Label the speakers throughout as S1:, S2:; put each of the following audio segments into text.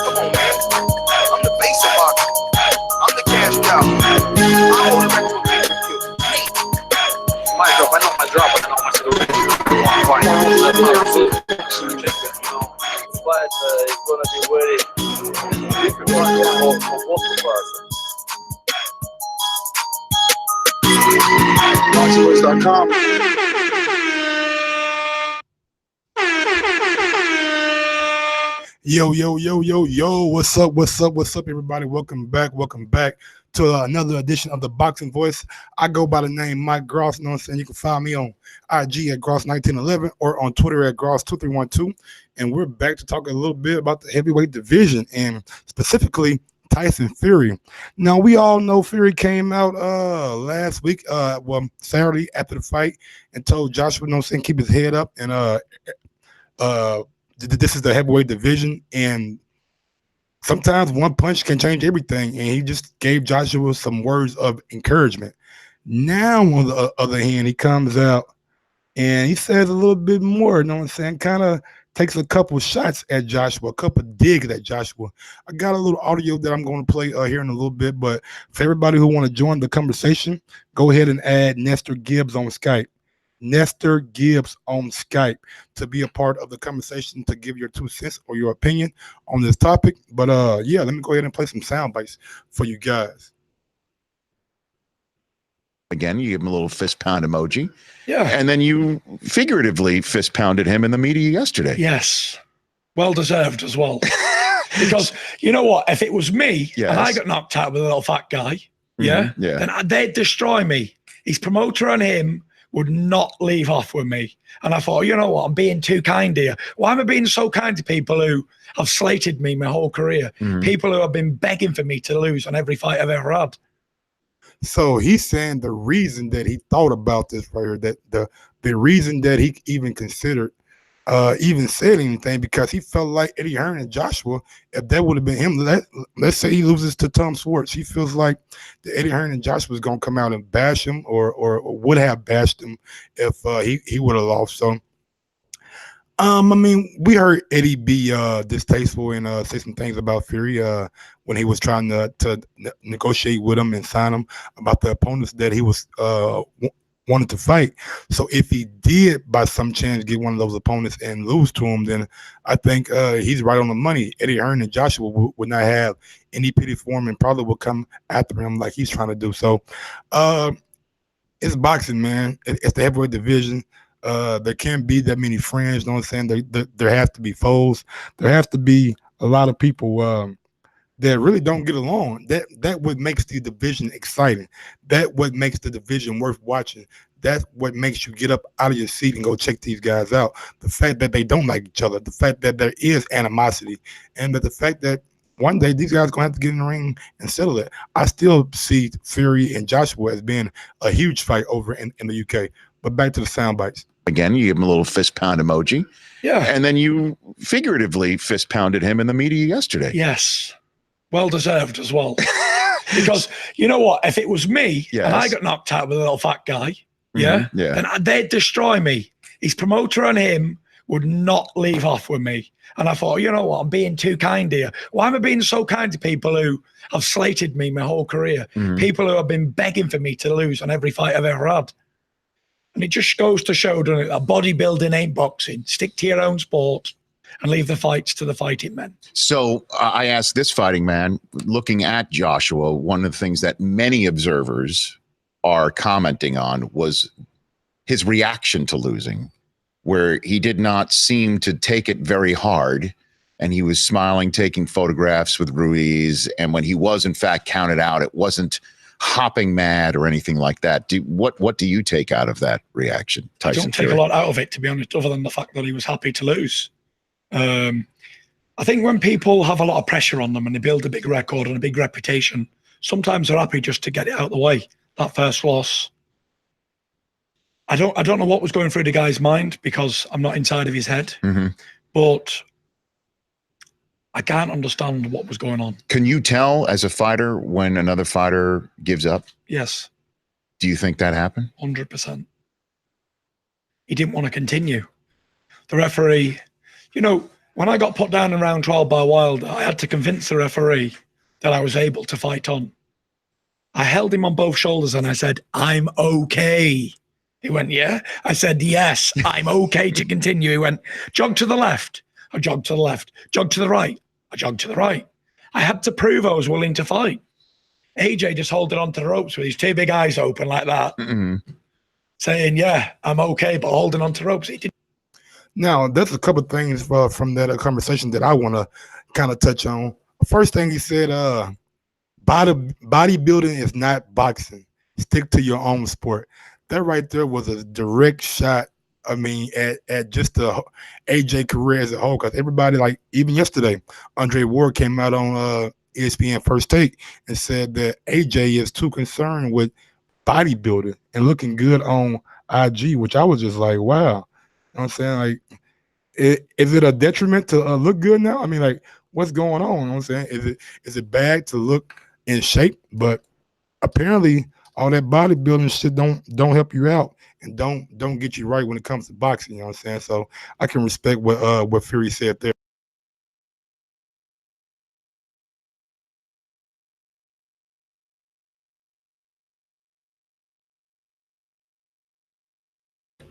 S1: Come on, man. I'm the face of boxing. I'm the cash cow. I hold the record for pay-per-view. Hey. My drop. I know my drop, but I don't want to do it. But it's going to be very difficult for both of us. TBVsupporters.com.
S2: Yo, what's up, everybody? Welcome back to another edition of the Boxing Voice. I go by the name Mike Gross, you know what I'm saying? You can find me on IG at Gross1911 or on Twitter at Gross2312, and we're back to talk a little bit about the heavyweight division, and specifically Tyson Fury. Now, we all know Fury came out last week, Saturday after the fight, and told Joshua, you know what I'm saying, keep his head up, and this is the heavyweight division, and sometimes one punch can change everything, and he just gave Joshua some words of encouragement. Now, on the other hand, he comes out and he says a little bit more, you know what I'm saying, kind of takes a couple shots at Joshua, a couple digs at Joshua. I got a little audio that I'm going to play here in a little bit, but for everybody who want to join the conversation, go ahead and add Nestor Gibbs on Skype. Nestor Gibbs on Skype to be a part of the conversation, to give your 2 cents or your opinion on this topic. But yeah, let me go ahead and play some sound bites for you guys.
S3: Again, you give him a little fist pound emoji.
S4: Yeah.
S3: And then you figuratively fist pounded him in the media yesterday.
S4: Yes. Well deserved as well. Because you know what? If it was me and I got knocked out with a little fat guy, then they'd destroy me. His promoter and him would not leave off with me. And I thought, you know what, I'm being too kind here. Why am I being so kind to people who have slated me my whole career? People who have been begging for me to lose on every fight I've ever had.
S2: So he's saying the reason that he thought about this right here, that the reason that he even considered even said anything, because he felt like Eddie Hearn and Joshua, if that would have been him, let's say he loses to Tom Schwartz, he feels like the Eddie Hearn and Joshua was going to come out and bash him, or would have bashed him if he would have lost. So I mean, we heard Eddie be distasteful and say some things about Fury when he was trying to negotiate with him and sign him about the opponents that he was wanted to fight. So if he did by some chance get one of those opponents and lose to him, then I think he's right on the money. Eddie Hearn and Joshua would not have any pity for him and probably will come after him like he's trying to do. So it's boxing, man. It's the heavyweight division. There can't be that many friends, you know what I'm saying? There has to be foes. There has to be a lot of people that really don't get along. That what makes the division exciting. That what makes the division worth watching. That's what makes you get up out of your seat and go check these guys out. The fact that they don't like each other, the fact that there is animosity, and that the fact that one day these guys are going to have to get in the ring and settle it. I still see Fury and Joshua as being a huge fight over in the UK. But back to the sound bites.
S3: Again, you give him a little fist pound emoji.
S4: Yeah.
S3: And then you figuratively fist pounded him in the media yesterday.
S4: Yes. Well deserved as well. Because you know what? If it was me and I got knocked out with a little fat guy, then they'd destroy me. His promoter and him would not leave off with me. And I thought, you know what, I'm being too kind here. Why am I being so kind to people who have slated me my whole career? People who have been begging for me to lose on every fight I've ever had. And it just goes to show, doesn't it, that bodybuilding ain't boxing. Stick to your own sport and leave the fights to the fighting men.
S3: So I asked this fighting man, looking at Joshua, one of the things that many observers are commenting on was his reaction to losing, where he did not seem to take it very hard, and he was smiling, taking photographs with Ruiz, and when he was in fact counted out, it wasn't hopping mad or anything like that. What do you take out of that reaction, Tyson?
S4: I don't take a lot out of it, to be honest, other than the fact that he was happy to lose. I think when people have a lot of pressure on them and they build a big record and a big reputation, sometimes they're happy just to get it out of the way. That first loss, I don't know what was going through the guy's mind, because I'm not inside of his head, but I can't understand what was going on.
S3: Can you tell as a fighter when another fighter gives up?
S4: Yes.
S3: Do you think that happened?
S4: 100%. He didn't want to continue. The referee, you know, when I got put down in round 12 by Wilder, I had to convince the referee that I was able to fight on. I held him on both shoulders and I said, I'm okay. He went, yeah. I said, yes, I'm okay to continue. He went, jog to the left. I jogged to the left. Jog to the right. I jogged to the right. I had to prove I was willing to fight. AJ just holding on to the ropes with his two big eyes open like that, saying, yeah, I'm okay, but holding on to ropes. He didn't.
S2: Now, there's a couple of things from that conversation that I want to kind of touch on. First thing he said, bodybuilding is not boxing. Stick to your own sport. That right there was a direct shot, I mean, at just the AJ career as a whole. Because everybody, like, even yesterday, Andre Ward came out on ESPN First Take and said that AJ is too concerned with bodybuilding and looking good on IG, which I was just like, wow. You know what I'm saying? Like, is it a detriment to look good now? I mean, like, what's going on? You know what I'm saying? Is it bad to look in shape? But apparently all that bodybuilding shit don't help you out and don't get you right when it comes to boxing. You know what I'm saying? So I can respect what Fury said there.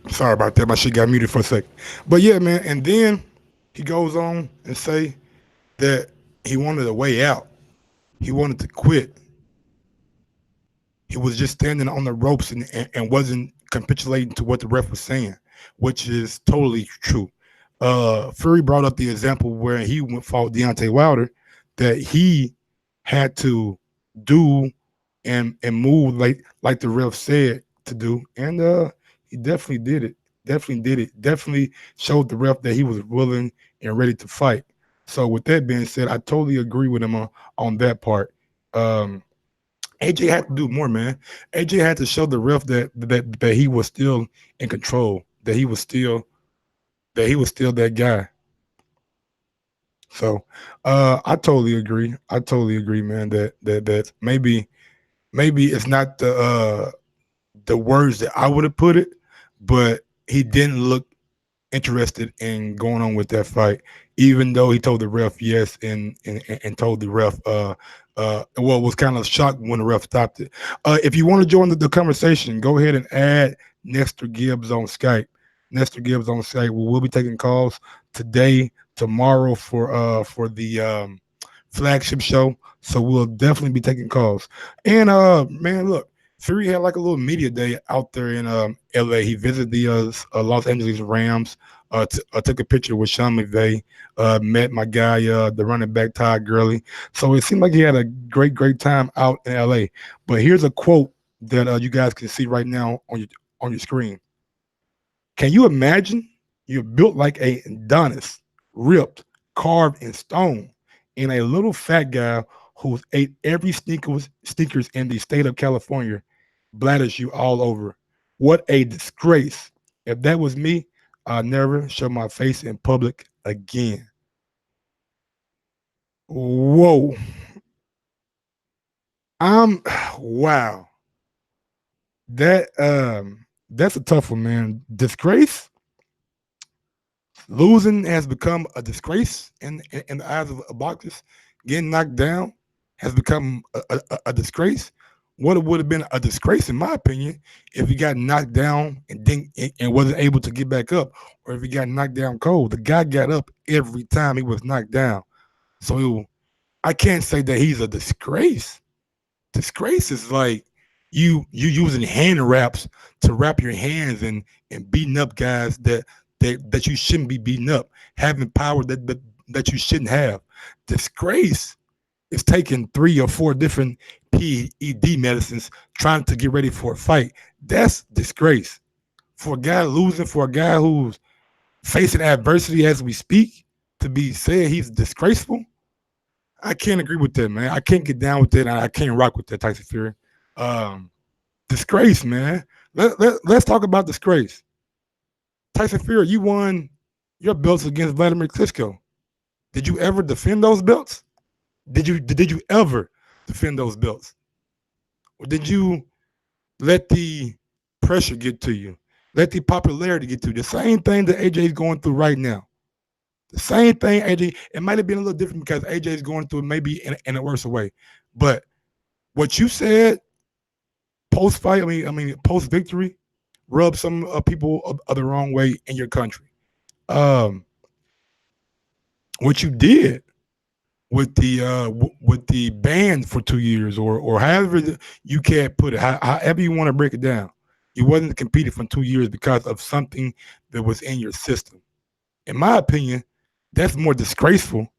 S2: Sorry about that. My shit got muted for a second. But yeah, man. And then he goes on and say that he wanted a way out. He wanted to quit. He was just standing on the ropes and wasn't capitulating to what the ref was saying, which is totally true. Fury brought up the example where he fought Deontay Wilder, that he had to do and move like the ref said to do, and he definitely did it. Definitely showed the ref that he was willing and ready to fight. So with that being said, I totally agree with him on that part. AJ had to do more, man. AJ had to show the ref that he was still in control, that he was still that guy. So I totally agree. Man, that maybe it's not the words that I would have put it, but he didn't look interested in going on with that fight, even though he told the ref yes and told the ref was kind of shocked when the ref stopped it. If you want to join the conversation, go ahead and add Nestor Gibbs on Skype. We'll be taking calls today, tomorrow for the flagship show. So we'll definitely be taking calls. And man, look, Fury had like a little media day out there in LA. He visited the Los Angeles Rams. Took a picture with Sean McVay. Met my guy, the running back Todd Gurley. So it seemed like he had a great time out in LA. But here's a quote that you guys can see right now on your screen. Can you imagine you're built like a Adonis, ripped, carved in stone, and a little fat guy who's ate every sneakers in the state of California bladders you all over? What a disgrace. If that was me, I'll never show my face in public again. Whoa. Wow. That's a tough one, man. Disgrace. Losing has become a disgrace in the eyes of boxers. Getting knocked down has become a disgrace. What it would have been a disgrace, in my opinion, if he got knocked down and wasn't able to get back up, or if he got knocked down cold. The guy got up every time he was knocked down. So I can't say that he's a disgrace. Disgrace is like you using hand wraps to wrap your hands and beating up guys that you shouldn't be beating up, having power that you shouldn't have. Disgrace is taking 3 or 4 different PED medicines trying to get ready for a fight. That's disgrace. For a guy losing, for a guy who's facing adversity as we speak, to be said he's disgraceful, I can't agree with that, man. I can't get down with that, and I can't rock with that, Tyson Fury. Disgrace, man. Let's talk about disgrace. Tyson Fury, you won your belts against Vladimir Klitschko. Did you ever defend those belts? Did you ever defend those belts? Or did you let the pressure get to you? Let the popularity get to you? The same thing that AJ is going through right now. The same thing, AJ. It might have been a little different because AJ is going through it maybe in a worse way. But what you said post fight, I mean post victory, rubbed some people the wrong way in your country. What you did with the ban for 2 years, or however you can't put it, however you want to break it down, you wasn't competing for 2 years because of something that was in your system. In my opinion, that's more disgraceful.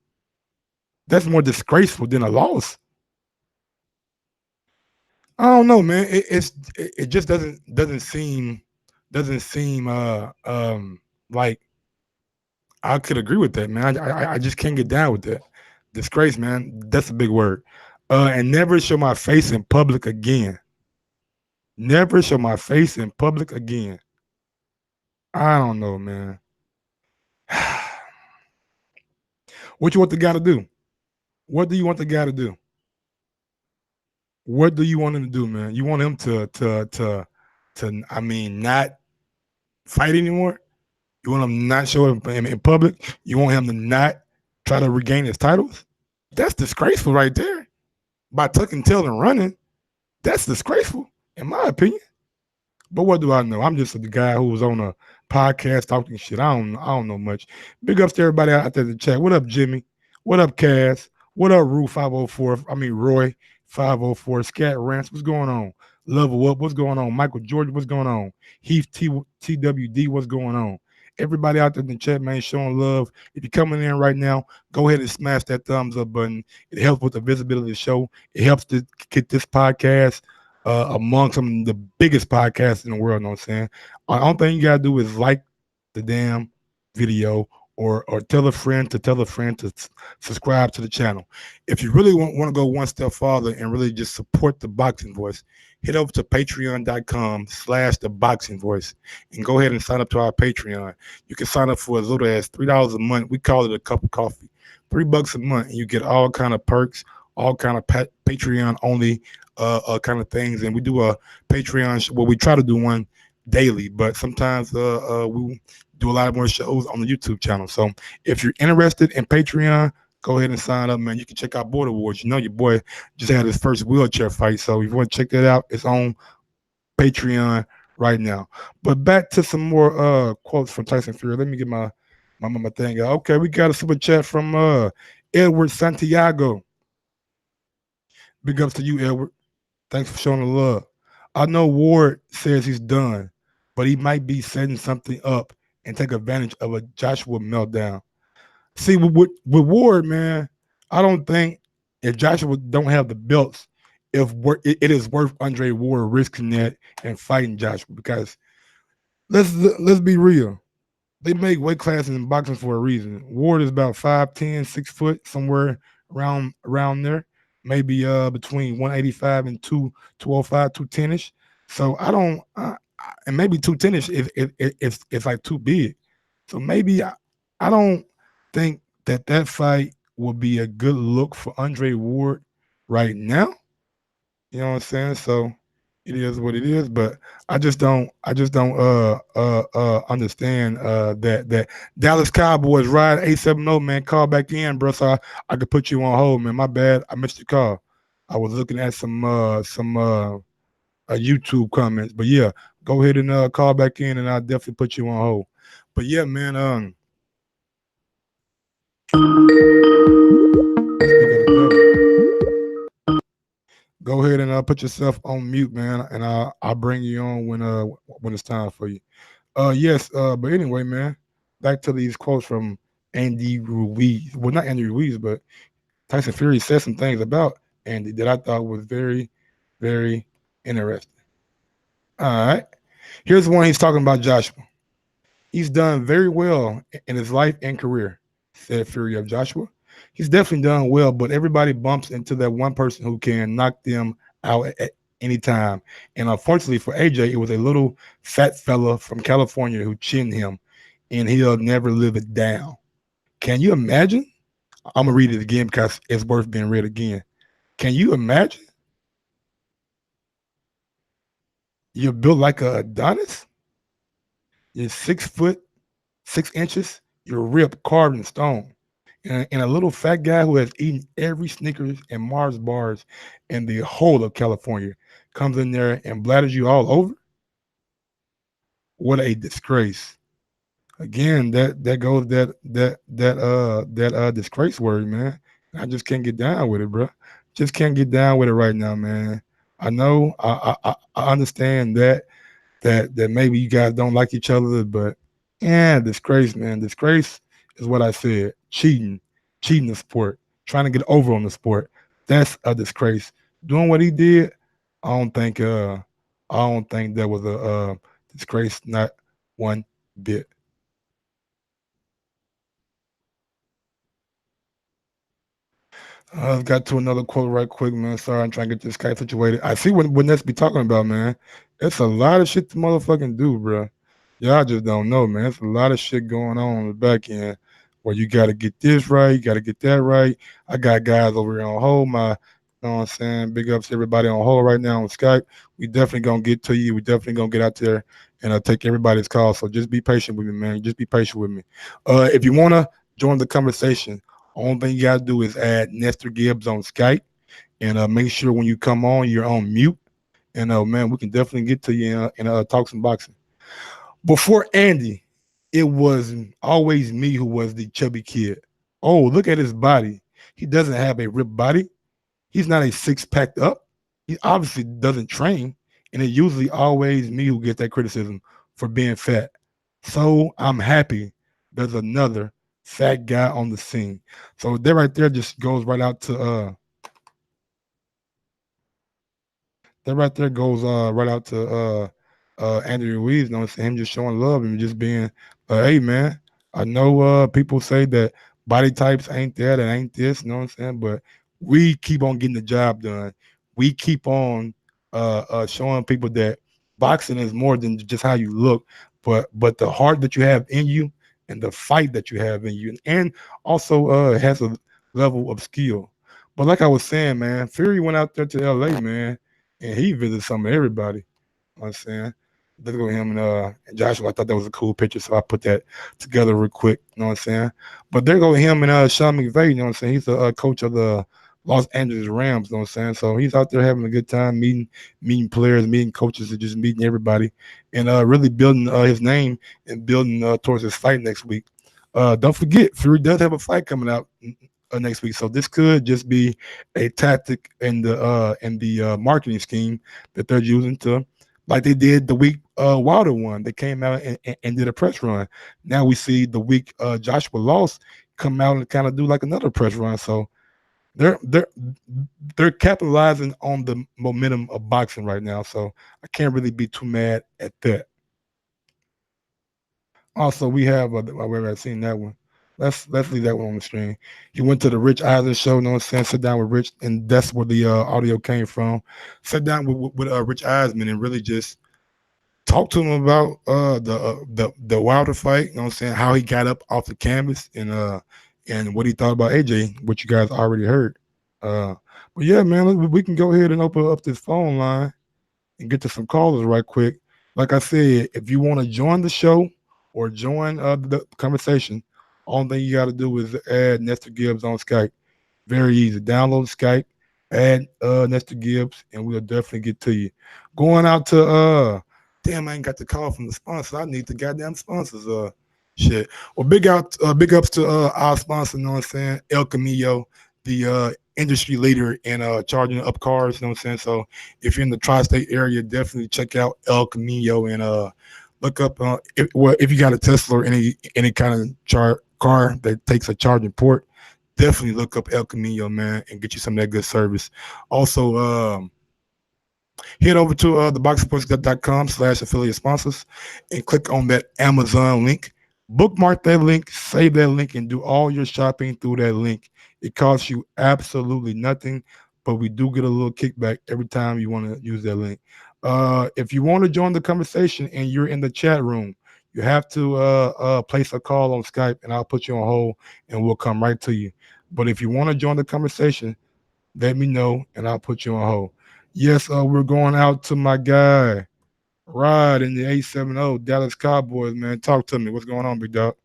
S2: That's more disgraceful than a loss. I don't know, man. It just doesn't seem like I could agree with that, man. I just can't get down with that. Disgrace, man. That's a big word. And never show my face in public again. Never show my face in public again. I don't know, man. What you want the guy to do? What do you want the guy to do? What do you want him to do, man? You want him to I mean, not fight anymore? You want him to not show up in public? You want him to not try to regain his titles? That's disgraceful right there. By tucking tail and running, that's disgraceful, in my opinion. But what do I know? I'm just the guy who was on a podcast talking shit. I don't know much. Big ups to everybody out there in the chat. What up, Jimmy? What up, Cass? What up, Rue 504? I mean Roy 504. Scat Rants. What's going on? Level Up. What's going on? Michael George. What's going on? Heath TWD. What's going on? Everybody out there in the chat, man, showing love. If you're coming in right now, go ahead and smash that thumbs up button. It helps with the visibility of the show. It helps to get this podcast among some of the biggest podcasts in the world. You know what I'm saying? The only thing you got to do is like the damn video or tell a friend to subscribe to the channel. If you really want to go one step farther and really just support the Boxing Voice, head over to patreon.com/TheBoxingVoice and go ahead and sign up to our Patreon. You can sign up for as little as $3 a month. We call it a cup of coffee. $3 a month, and you get all kind of perks, all kind of Patreon only kind of things. And we do a Patreon we try to do one daily, but sometimes we do a lot more shows on the YouTube channel. So if you're interested in Patreon, go ahead and sign up, man. You can check out Border Wars. You know your boy just had his first wheelchair fight, so if you want to check that out, it's on Patreon right now. But back to some more quotes from Tyson Fury. Let me get my thing out. Okay, we got a super chat from Edward Santiago. Big ups to you, Edward. Thanks for showing the love. I know Ward says he's done, but he might be setting something up and take advantage of a Joshua meltdown. See, with Ward, man, I don't think if Joshua don't have the belts, it is worth Andre Ward risking that and fighting Joshua, because let's be real. They make weight classes in boxing for a reason. Ward is about 5'10", 6 foot, somewhere around there. Maybe between 185 and 205, 210-ish. So I don't and maybe 210-ish if it's like too big. So maybe I don't think that fight will be a good look for Andre Ward right now. You know what I'm saying? So it is what it is, but I just don't understand that Dallas Cowboys ride 870, man. Call back in, bro. So I could put you on hold, man. My bad. I missed your call. I was looking at some YouTube comments, but yeah, go ahead and call back in, and I'll definitely put you on hold. But yeah, man. Go ahead and put yourself on mute, man, and I'll bring you on when it's time for you. Yes, but anyway, man, back to these quotes from Andy Ruiz. Well, not Andy Ruiz, but Tyson Fury said some things about Andy that I thought was very, very interesting. All right, here's one he's talking about Joshua. He's done very well in his life and career, said Fury of Joshua. He's definitely done well, but everybody bumps into that one person who can knock them out at any time. And unfortunately for AJ, it was a little fat fella from California who chinned him, and he'll never live it down. Can you imagine? I'm going to read it again because it's worth being read again. Can you imagine? You're built like a Adonis. You're 6 foot, 6 inches, You're ripped, carved in stone. And a little fat guy who has eaten every Snickers and Mars bars in the whole of California comes in there and bladders you all over. What a disgrace! Again, that goes that disgrace word, man. I just can't get down with it, bro. Just can't get down with it right now, man. I know, I understand that maybe you guys don't like each other, but yeah, disgrace, man. Disgrace is what I said. Cheating the sport, trying to get over on the sport. That's a disgrace. Doing what he did, I don't think that was a disgrace, not one bit. I've got to another quote right quick, man. Sorry, I'm trying to get this guy situated. I see what Nets be talking about, man. It's a lot of shit to motherfucking do, bro. Y'all just don't know, man. It's a lot of shit going on the back end where you got to get this right, you got to get that right. I got guys over here on hold. You know what I'm saying? Big ups to everybody on hold right now on Skype. We definitely going to get to you. We definitely going to get out there and take everybody's call. So just be patient with me, man. Just be patient with me. If you want to join the conversation, only thing you got to do is add Nestor Gibbs on Skype and make sure when you come on, you're on mute. And man, we can definitely get to you and talk some boxing. Before Andy, it was always me who was the chubby kid. Oh, look at his body. He doesn't have a ripped body. He's not a six-packed up. He obviously doesn't train. And it's usually always me who gets that criticism for being fat. So I'm happy there's another fat guy on the scene. So that right there just goes right out to Andrew Ruiz, you know, him just showing love and just being, hey man, I know people say that body types ain't that and ain't this, you know what I'm saying? But we keep on getting the job done. We keep on showing people that boxing is more than just how you look, but the heart that you have in you and the fight that you have in you, and also has a level of skill. But like I was saying, man, Fury went out there to LA, man, and he visited some of everybody. You know what I'm saying? Let's go him and Joshua. I thought that was a cool picture, so I put that together real quick. You know what I'm saying? But there go him and Sean McVay. You know what I'm saying? He's the coach of the Los Angeles Rams. You know what I'm saying? So he's out there having a good time, meeting players, meeting coaches, and just meeting everybody, and really building his name and building towards his fight next week. Don't forget, Fury does have a fight coming out next week, so this could just be a tactic in the marketing scheme that they're using to, like they did the week Wilder won. They came out and did a press run. Now we see the week Joshua lost, come out and kind of do like another press run. So they're capitalizing on the momentum of boxing right now. So I can't really be too mad at that. Also, we have I've seen that one. Let's leave that one on the stream. He went to the Rich Eisen show, you know what I'm saying? Sit down with Rich, and that's where the audio came from. Sat down with Rich Eisen and really just talked to him about the Wilder fight, you know what I'm saying? How he got up off the canvas and what he thought about AJ, which you guys already heard. But yeah, man, we can go ahead and open up this phone line and get to some callers right quick. Like I said, if you want to join the show or join the conversation, only thing you got to do is add Nestor Gibbs on Skype. Very easy. Download Skype, add Nestor Gibbs, and we'll definitely get to you. Going out to damn, I ain't got the call from the sponsors. I need the goddamn sponsors. Shit. Well, big ups to our sponsor, you know what I'm saying? El Camillo, the industry leader in charging up cars, you know what I'm saying? So if you're in the tri-state area, definitely check out El Camillo and look up if you got a Tesla or any kind of car that takes a charging port, definitely look up El Camillo, man, and get you some of that good service. Also, head over to TheBoxingVoice.com/affiliate sponsors and click on that Amazon link. Bookmark that link, save that link, and do all your shopping through that link. It costs you absolutely nothing, but we do get a little kickback every time you want to use that link. If you want to join the conversation and you're in the chat room, you have to place a call on Skype, and I'll put you on hold, and we'll come right to you. But if you want to join the conversation, let me know, and I'll put you on hold. Yes, we're going out to my guy, Rod in the 870 Dallas Cowboys, man. Talk to me. What's going on, big dog?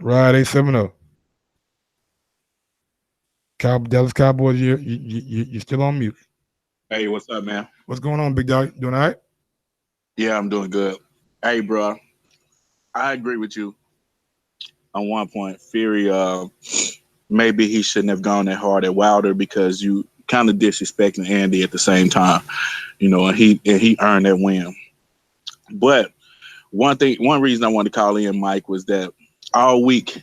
S2: Right, 8-7-0. Dallas Cowboys, you're still on mute.
S5: Hey, what's up, man?
S2: What's going on, big dog? Doing all right?
S5: Yeah, I'm doing good. Hey, bro, I agree with you on one point. Fury, maybe he shouldn't have gone that hard at Wilder because you kind of disrespecting Andy at the same time, and he earned that win. But one reason I wanted to call in, Mike, was that all week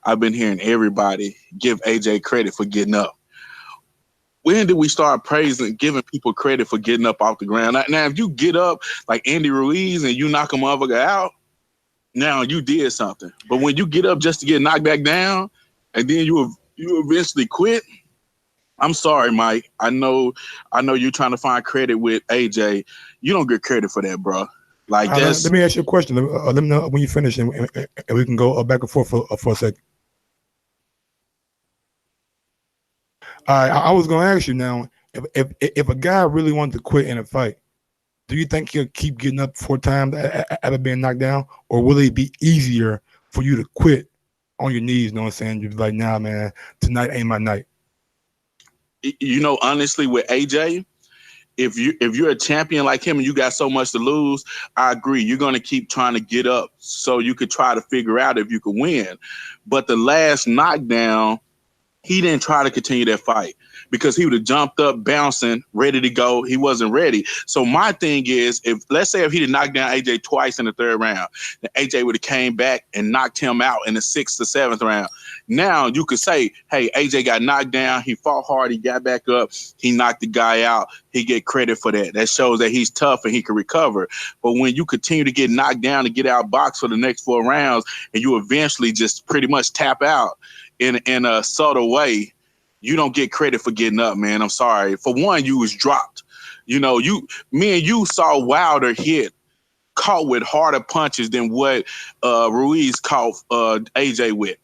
S5: I've been hearing everybody give AJ credit for getting up. When did we start giving people credit for getting up off the ground? Now, if you get up like Andy Ruiz and you knock a motherfucker out, now you did something. But when you get up just to get knocked back down and then you eventually quit, I'm sorry, Mike. I know you're trying to find credit with AJ. You don't get credit for that, bro. Like this.
S2: Let me ask you a question. Let me know when you finish, and we can go back and forth for a second. All right, I was going to ask you now, if a guy really wanted to quit in a fight, do you think he'll keep getting up 4 times after being knocked down, or will it be easier for you to quit on your knees? You know what I'm saying? You're like, nah, man, tonight ain't my night.
S5: Honestly, with AJ, if you're a champion like him and you got so much to lose, I agree. You're going to keep trying to get up so you could try to figure out if you could win. But the last knockdown, he didn't try to continue that fight because he would have jumped up, bouncing, ready to go. He wasn't ready. So my thing is, let's say if he did knock down AJ twice in the 3rd round, then AJ would have came back and knocked him out in the 6th or 7th round. Now you could say, hey, AJ got knocked down. He fought hard. He got back up. He knocked the guy out. He get credit for that. That shows that he's tough and he can recover. But when you continue to get knocked down and get outboxed for the next 4 rounds and you eventually just pretty much tap out in a subtle way, you don't get credit for getting up, man. I'm sorry. For one, you was dropped. Me and you saw Wilder caught with harder punches than what Ruiz caught AJ with.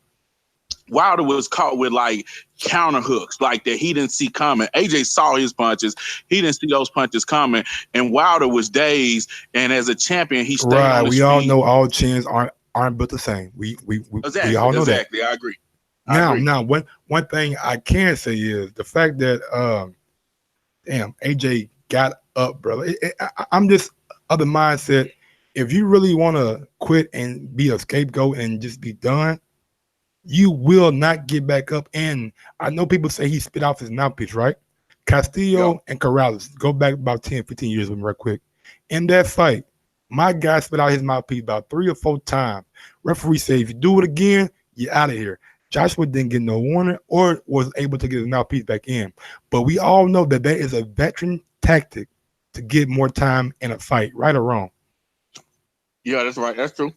S5: Wilder was caught with like counter hooks like that he didn't see coming. AJ saw his punches. He didn't see those punches coming. And Wilder was dazed. And as a champion, he stayed on his feet.
S2: We all know all chins aren't built the same. We all know that.
S5: Exactly. I agree.
S2: Now, one thing I can say is the fact that AJ got up, brother. I'm just of the mindset, if you really want to quit and be a scapegoat and just be done, you will not get back up. And I know people say he spit off his mouthpiece, right? Castillo and Corrales, go back about 10, 15 years with me real quick. In that fight, my guy spit out his mouthpiece about 3 or 4 times. Referee said, if you do it again, you're out of here. Joshua didn't get no warning or was able to get his mouthpiece back in. But we all know that is a veteran tactic to get more time in a fight, right or wrong.
S5: Yeah, that's right. That's true.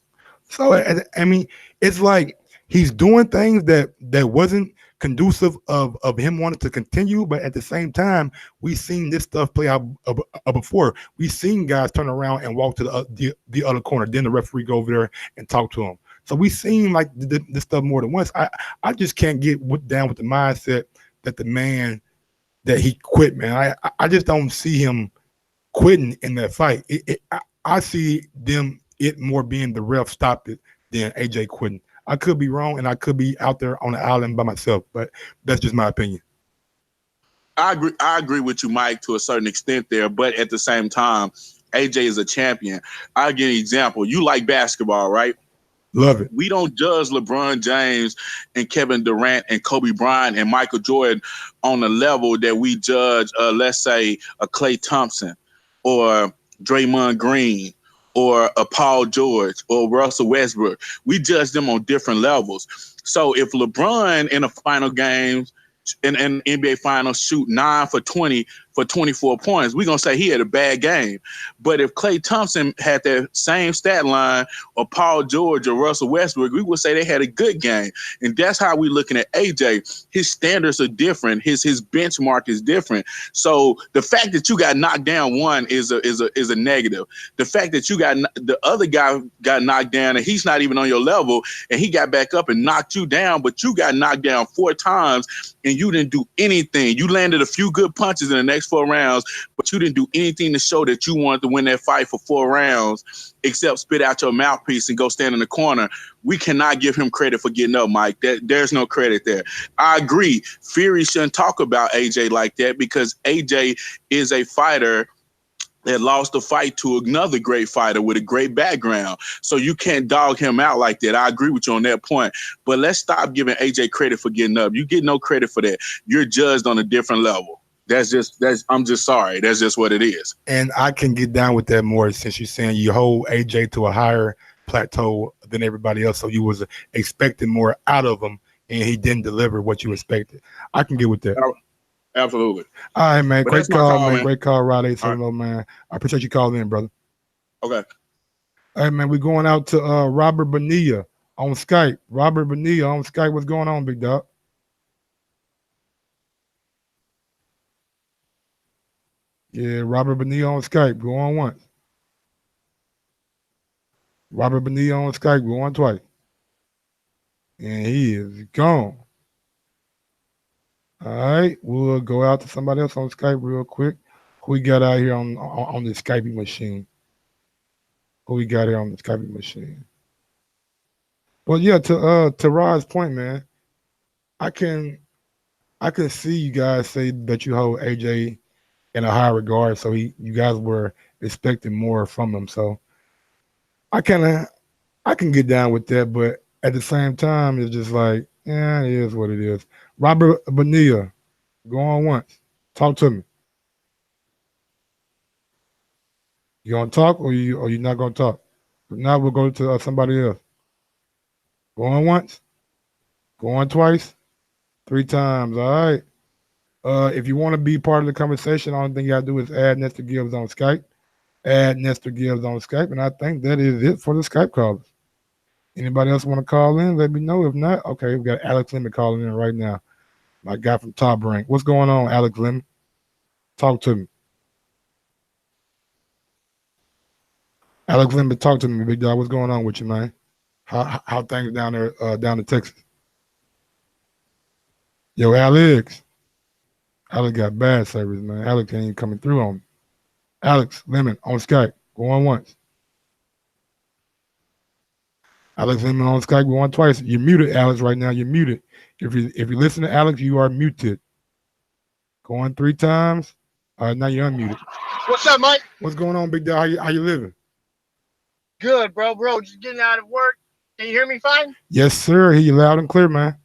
S2: So, I mean, it's like he's doing things that wasn't conducive of him wanting to continue. But at the same time, we've seen this stuff play out before. We've seen guys turn around and walk to the other corner. Then the referee go over there and talk to him. So we've seen like this stuff more than once. I just can't get down with the mindset that the man that he quit, man. I just don't see him quitting in that fight. I see it more being the ref stopped it than AJ quitting. I could be wrong, and I could be out there on the island by myself, but that's just my opinion.
S5: I agree with you, Mike, to a certain extent there, but at the same time, AJ is a champion. I'll give you an example. You like basketball, right?
S2: Love it.
S5: We don't judge LeBron James and Kevin Durant and Kobe Bryant and Michael Jordan on the level that we judge, let's say, a Klay Thompson or Draymond Green or a Paul George or Russell Westbrook. We judge them on different levels. So if LeBron in a final game, in NBA Finals, shoot 9 for 20 for 24 points, we're going to say he had a bad game. But if Klay Thompson had that same stat line, or Paul George or Russell Westbrook, we would say they had a good game. And that's how we're looking at AJ. His standards are different. His benchmark is different. So the fact that you got knocked down one is a negative. The fact that you got the other guy got knocked down and he's not even on your level and he got back up and knocked you down, but you got knocked down 4 times and you didn't do anything. You landed a few good punches in the next next 4 rounds, but you didn't do anything to show that you wanted to win that fight for 4 rounds, except spit out your mouthpiece and go stand in the corner. We cannot give him credit for getting up, Mike. There's no credit there. I agree. Fury shouldn't talk about AJ like that because AJ is a fighter that lost a fight to another great fighter with a great background. So you can't dog him out like that. I agree with you on that point. But let's stop giving AJ credit for getting up. You get no credit for that. You're judged on a different level. I'm just sorry. That's just what it is.
S2: And I can get down with that more since you're saying you hold AJ to a higher plateau than everybody else. So you was expecting more out of him and he didn't deliver what you expected. I can get with that.
S5: Absolutely.
S2: All right, man.
S5: But
S2: Great call, man. Great call, Rod.
S5: Right.
S2: Man. I appreciate you calling in, brother.
S5: Okay.
S2: All right, man. We're going out to Robert Bonilla on Skype. Robert Bonilla on Skype. What's going on, big dog? Yeah, Robert Bonilla on Skype. Go on once. Robert Bonilla on Skype. Go on twice. And he is gone. All right, we'll go out to somebody else on Skype real quick. Who we got out here on the Skyping machine? Who we got here on the Skyping machine? Well, yeah, to Rod's point, man, I can see you guys say that you hold AJ in a high regard, so you guys were expecting more from him. So I can get down with that, but at the same time, it's just like, yeah, it is what it is. Robert Bonilla, go on once. Talk to me. You gonna talk or you not gonna talk? But now we'll go to somebody else. Go on once. Go on twice. 3 times. All right. If you want to be part of the conversation, the only thing you gotta do is add Nestor Gibbs on Skype. Add Nestor Gibbs on Skype, and I think that is it for the Skype callers. Anybody else want to call in? Let me know. If not, okay, we've got Alex Lemon calling in right now. My guy from Top Rank. What's going on, Alex Lemon? Talk to me. Alex Lemon, talk to me, big dog. What's going on with you, man? How things down there, down in Texas? Yo, Alex. Alex got bad service, man. Alex ain't even coming through on me. Alex Lemon on Skype. Go on once. Alex Lemon on Skype. Go on twice. You're muted, Alex, right now. You're muted. If you listen to Alex, you are muted. Go on 3 times. All right, now you're unmuted.
S6: What's up, Mike?
S2: What's going on, big dog? How you living?
S6: Good, bro. Just getting out of work. Can you hear me fine?
S2: Yes, sir. Hear you loud and clear, man.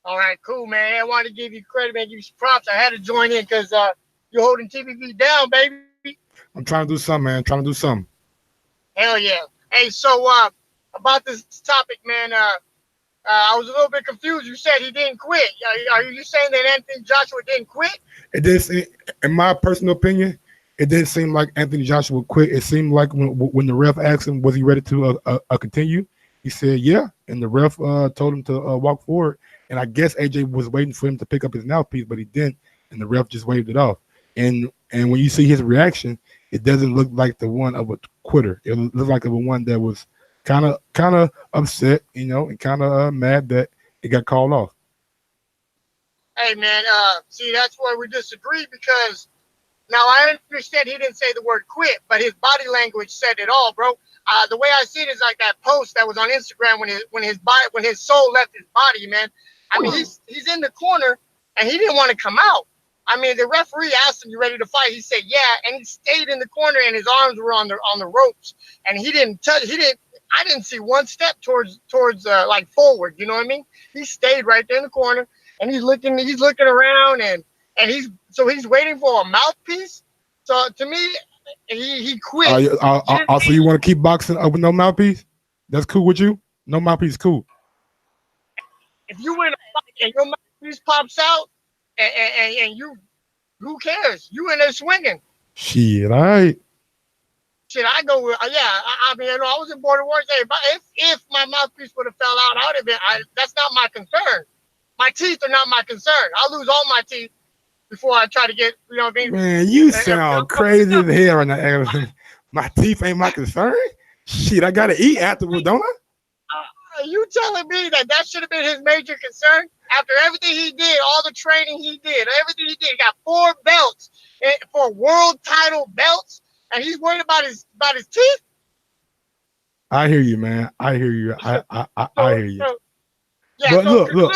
S6: All right, cool, man. I wanted to give you credit, man. Give you some props. I had to join in because you're holding TBV down, baby.
S2: I'm trying to do something, man. Trying to do something.
S6: Hell yeah. Hey, so about this topic, man, I was a little bit confused. You said he didn't quit. Are you saying that Anthony Joshua didn't quit?
S2: It didn't seem, in my personal opinion, it didn't seem like Anthony Joshua quit. It seemed like when the ref asked him, was he ready to continue? He said, yeah. And the ref told him to walk forward. And I guess AJ was waiting for him to pick up his mouthpiece, but he didn't. And the ref just waved it off. And when you see his reaction, it doesn't look like the one of a quitter. It looks like the one that was kind of upset, you know, and kind of mad that it got called off.
S6: Hey, man, see, that's where we disagree because now I understand he didn't say the word quit, but his body language said it all, bro. The way I see it is like that post that was on Instagram when his soul left his body, man. I mean, he's in the corner and he didn't want to come out. I mean, the referee asked him, "You ready to fight?" He said, "Yeah," and he stayed in the corner and his arms were on the ropes, and he didn't touch. I didn't see one step towards like forward. You know what I mean? He stayed right there in the corner and he's looking around and he's waiting for a mouthpiece. So to me, he quit.
S2: So you want to keep boxing with no mouthpiece? That's cool with you? No mouthpiece is cool.
S6: If you win a fight and your mouthpiece pops out, and you, who cares? You in there swinging.
S2: Shit, all right.
S6: Shit, I go with, I mean, you know, I was in Border Wars. If my mouthpiece would have fell out, I would have been, that's not my concern. My teeth are not my concern. I'll lose all my teeth before I try to get, you know what I mean?
S2: Man, you sound crazy as hell right now. My teeth ain't my concern. Shit, I got to eat afterwards, don't I?
S6: Are you telling me that should have been his major concern? After everything he did, all the training he did, everything he did, he got 4 belts for world title belts, and he's worried about his teeth.
S2: I hear you, man. I hear you. I hear you.
S6: Yeah,
S2: but look.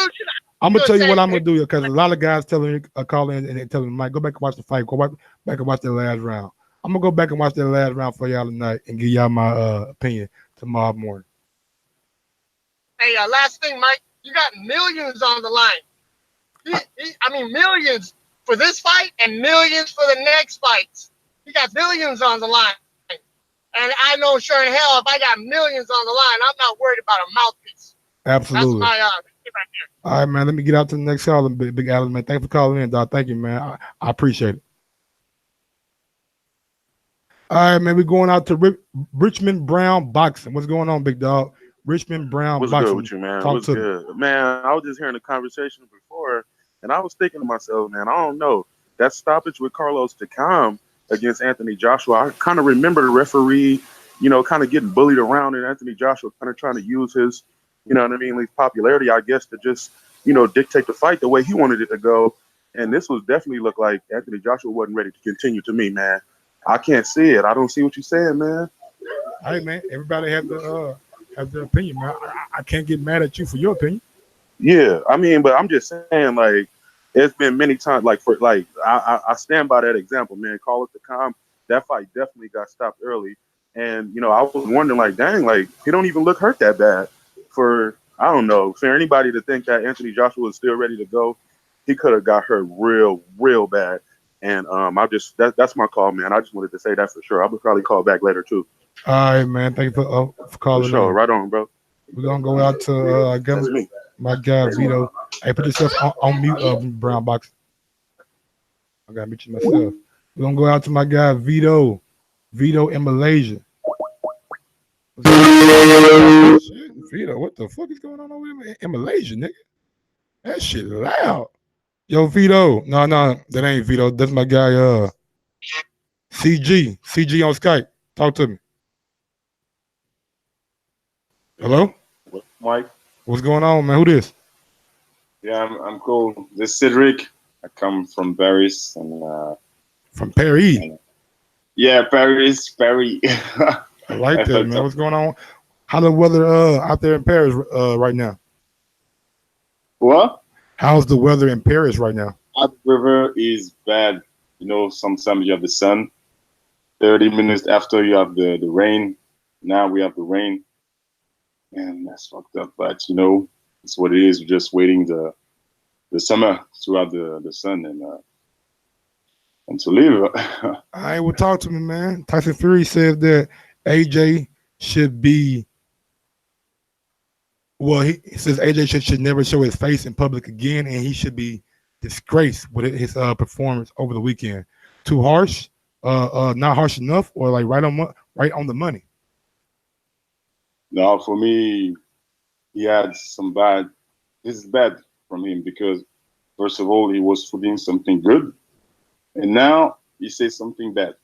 S2: I'm gonna tell you what I'm gonna do, because a lot of guys telling me, call in and telling me, Mike, go back and watch the fight. Go back and watch the last round. I'm gonna go back and watch the last round for y'all tonight and give y'all my opinion tomorrow morning.
S6: Hey, last thing, Mike, you got millions on the line. I mean, millions for this fight and millions for the next fights. You got billions on the line. And I know sure in hell, if I got millions on the line, I'm not worried about a mouthpiece.
S2: Absolutely.
S6: That's my right here.
S2: All right, man. Let me get out to the next call, Big Alan, man. Thanks for calling in, dog. Thank you, man. I appreciate it. All right, man. We're going out to Richmond Brown Boxing. What's going on, big dog? Richmond Brown
S7: What's
S2: Boxing.
S7: good with you, man? What's good? Man, I was just hearing the conversation before, and I was thinking to myself, man, I don't know. That stoppage with Carlos Takam against Anthony Joshua, I kind of remember the referee, kind of getting bullied around, and Anthony Joshua kind of trying to use his, his popularity, I guess, to just, dictate the fight the way he wanted it to go. And this was definitely looked like Anthony Joshua wasn't ready to continue to me, man. I can't see it. I don't see what you're saying, man.
S2: All right, man. Everybody has their opinion, man. I can't get mad at you for your opinion.
S7: Yeah, I mean, but I'm just saying, like, it's been many times, I stand by that example, man. Carlos Takam, that fight definitely got stopped early. And, I was wondering, like, dang, like, he don't even look hurt that bad. For anybody to think that Anthony Joshua was still ready to go, he could have got hurt real, real bad. And that's my call, man. I just wanted to say that for sure. I would probably call back later, too.
S2: All right, man. Thank you for calling.
S7: For sure. Right on, bro.
S2: We're going to go out to my guy, Vito. Hey, put yourself on mute, Brown Boxing. I got to mute you myself. We're going to go out to my guy, Vito in Malaysia. Shit, Vito, what the fuck is going on over there in Malaysia, nigga? That shit loud. Yo, Vito. No, that ain't Vito. That's my guy, CG on Skype. Talk to me. Hello?
S8: Mike?
S2: What's going on, man? Who this?
S8: Yeah, I'm cool. This is Cedric. I come from Paris. And
S2: from Paris?
S8: Yeah, Paris.
S2: I like that, man. What's going on? How's the weather out there in Paris right now?
S8: What?
S2: How's the weather in Paris right now?
S8: The weather is bad. Sometimes you have the sun. 30 minutes after you have the rain. Now we have the rain. And that's fucked up. But, it's what it is. We're just waiting the summer to have the sun and to live.
S2: All right, well, talk to me, man. Tyson Fury says that AJ should be. Well, he says AJ should never show his face in public again, and he should be disgraced with his performance over the weekend. Too harsh, not harsh enough, or like right on the money.
S8: No, for me, he had some bad. This is bad from him because, first of all, he was doing something good, and now he says something bad.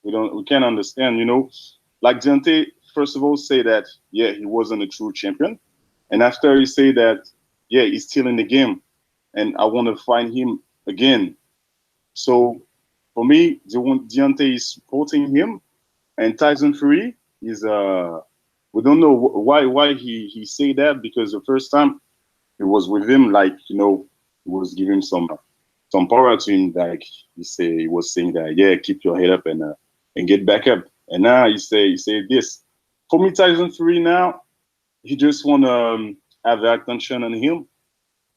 S8: We can't understand, Like Deontay, first of all, say that he wasn't a true champion. And after he say that, he's still in the game, and I want to find him again. So for me, Deontay is supporting him, and Tyson Fury is we don't know why he say that, because the first time he was with him, like he was giving some power to him, like he was saying that keep your head up and get back up, and now he say this. For me, Tyson Fury now, he just want to have the attention on him.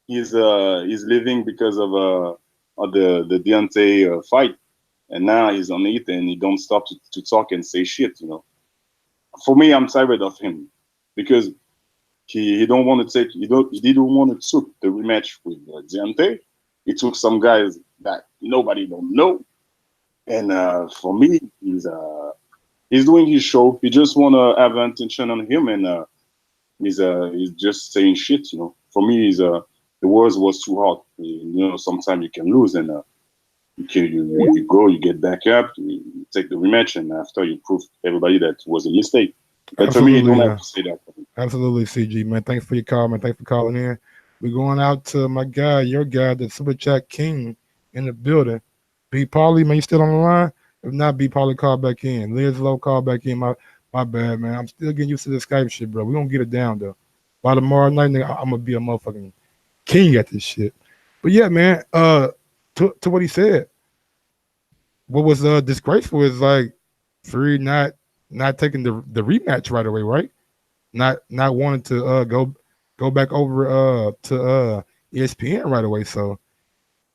S8: He's living because of the Deontay fight, and now he's on it, and he don't stop to talk and say shit. For me, I'm tired of him because he don't want to take. He didn't want to took the rematch with Deontay. He took some guys that nobody don't know, and for me, he's doing his show. He just want to have attention on him, and he's just saying shit. For me, the words was too hard. Sometimes you can lose, and you go, you get back up, you take the rematch, and after you prove everybody that it was a mistake. But to me, you don't have to say that.
S2: Absolutely, CG, man. Thanks for your call, man. Thanks for calling in. We're going out to my guy, your guy, the Super Chat King in the building. B. Pauly, man, you still on the line? If not, B. Pauly, call back in. Liz Low, call back in. My bad, man. I'm still getting used to the Skype shit, bro. We're going to get it down, though. By tomorrow night, nigga, I'm going to be a motherfucking king at this shit. But yeah, man, to what he said, what was disgraceful is like Fury not taking the rematch right away, right? Not wanting to go back over to ESPN right away. So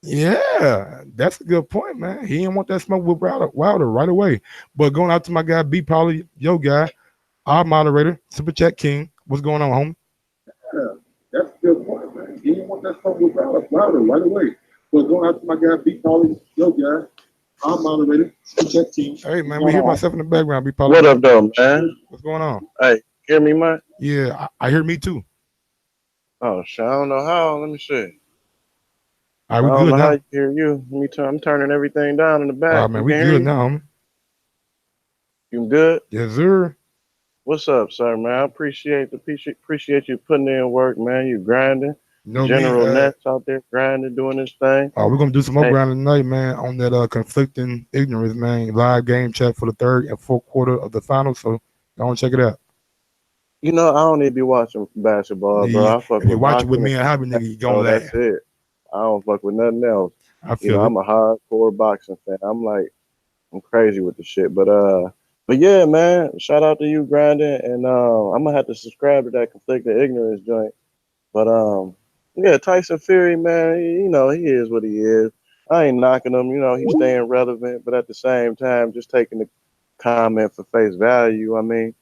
S2: yeah, that's a good point, man. He didn't want that smoke with Wilder right away. But going out to my guy B. Pauly, yo guy, our moderator, Super Chat King. What's going on, homie?
S8: Yeah, that's a good point, man. He didn't want that smoke with Wilder right away. But going out to my guy B. Pauly, yo guy, our moderator, Super Chat King.
S2: Hey man, we hear myself in the background. B. Pauly.
S9: What up, though, man?
S8: What's going on?
S9: Hey, hear me, man?
S2: Yeah, I hear me too.
S9: Oh, shit, I don't know how. Let me see.
S2: All right, we
S9: I don't
S2: good
S9: know
S2: now.
S9: how you hear you. Let me turn. I'm turning everything down in the back.
S2: Oh man, we good now, homie.
S9: You good?
S2: Yes, sir.
S9: What's up, sir, man? I appreciate you putting in work, man. You grinding. General Nets out there grinding, doing this thing.
S2: Oh, we're gonna do some more grinding tonight, man, on that conflicting ignorance, man. Live game chat for the third and fourth quarter of the finals. So go on, check it out.
S9: You know, I don't need to be watching basketball, bro. I fuck
S2: if you
S9: with
S2: watch it with me and Hobby, nigga, you gonna laugh.
S9: That's it. I don't fuck with nothing else.
S2: I feel
S9: I'm a hardcore boxing fan. I'm crazy with the shit. But yeah, man, shout out to you, grinding, and I'm gonna have to subscribe to that conflicted ignorance joint. But yeah, Tyson Fury, man, he is what he is. I ain't knocking him, he's staying relevant, but at the same time, just taking the comment for face value. I mean,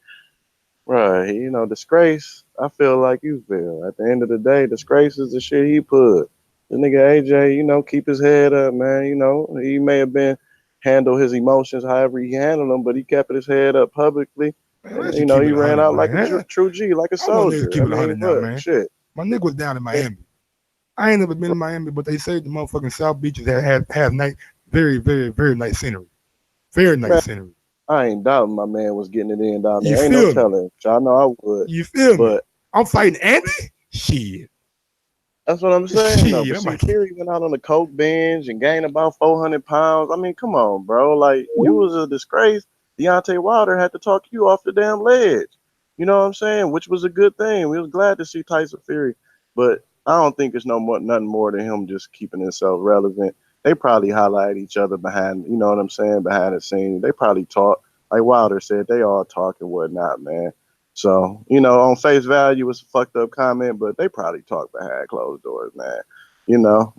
S9: right, Disgrace, I feel like you feel. At the end of the day, Disgrace is the shit he put. The nigga AJ, keep his head up, man. He may have been handle his emotions however he handled them, but he kept his head up publicly. And, he ran out like a true G, like a soldier.
S2: Keep it 100 now, man.
S9: Shit.
S2: My nigga was down in Miami. I ain't never been in Miami, but they say the motherfucking South Beaches have nice, very, very, very nice scenery. Very nice scenery.
S9: I ain't doubting my man was getting it in down there.
S2: You
S9: ain't
S2: feel
S9: no
S2: me?
S9: telling. I know I would.
S2: You feel
S9: me?
S2: I'm fighting Andy? Shit.
S9: That's what I'm saying.
S2: Shit,
S9: No, but see, Fury went out on the coke binge and gained about 400 pounds. I mean, come on, bro. Like, you was a disgrace. Deontay Wilder had to talk you off the damn ledge. You know what I'm saying? Which was a good thing. We was glad to see Tyson Fury. But I don't think it's nothing more than him just keeping himself relevant. They probably highlight each other behind, you know what I'm saying, behind the scenes. They probably talk. Like Wilder said, they all talk and whatnot, man. So, on face value, it's a fucked up comment, but they probably talk behind closed doors, man.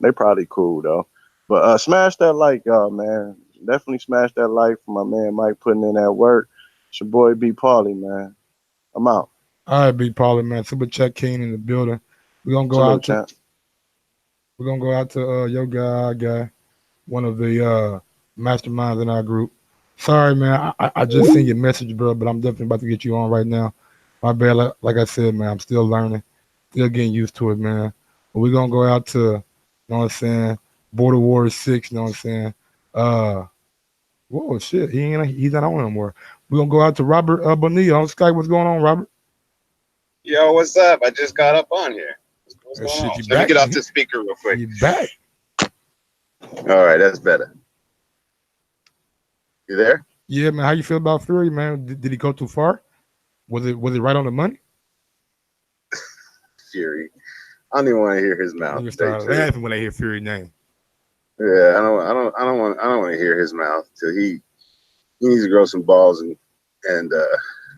S9: They probably cool, though. But smash that like, y'all, man. Definitely smash that like for my man Mike putting in that work. It's your boy B. Pauly, man. I'm out.
S2: All right, B. Pauly, man. Super Chat King in the building. We're gonna go out to your guy, one of the masterminds in our group. Sorry, man. I just seen your message, bro, but I'm definitely about to get you on right now. My bad. Like I said, man, I'm still learning, still getting used to it, man. But we're gonna go out to, you know what I'm saying, Border Wars 6, you know what I'm saying? Whoa, shit, he's not on anymore. We're gonna go out to Robert Bonilla on Skype. What's going on, Robert?
S10: Yo, what's up? I just got up on here. What's going on? Let me get off the speaker real quick.
S2: You back?
S10: All right, that's better. You there?
S2: Yeah, man. How you feel about Fury, man? Did he go too far? Was it right on the money?
S10: Fury. I don't even want to hear his mouth.
S2: You start laughing when I hear Fury name.
S10: Yeah, I don't want to hear his mouth till he needs to grow some balls and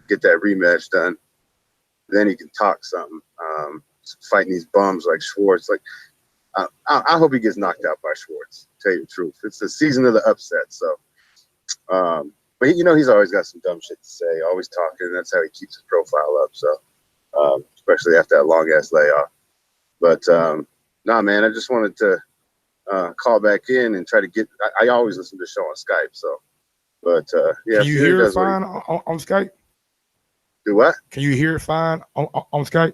S10: get that rematch done. Then he can talk something. Fighting these bums like Schwartz. Like I hope he gets knocked out by Schwartz. To tell you the truth, it's the season of the upset. So, but he's always got some dumb shit to say. Always talking. That's how he keeps his profile up. So, especially after that long ass layoff. But nah, man, I just wanted to call back in and try to get. I always listen to the show on Skype. So, but yeah.
S2: Can you hear it fine on Skype?
S10: Do what?
S2: Can you hear it fine on Skype?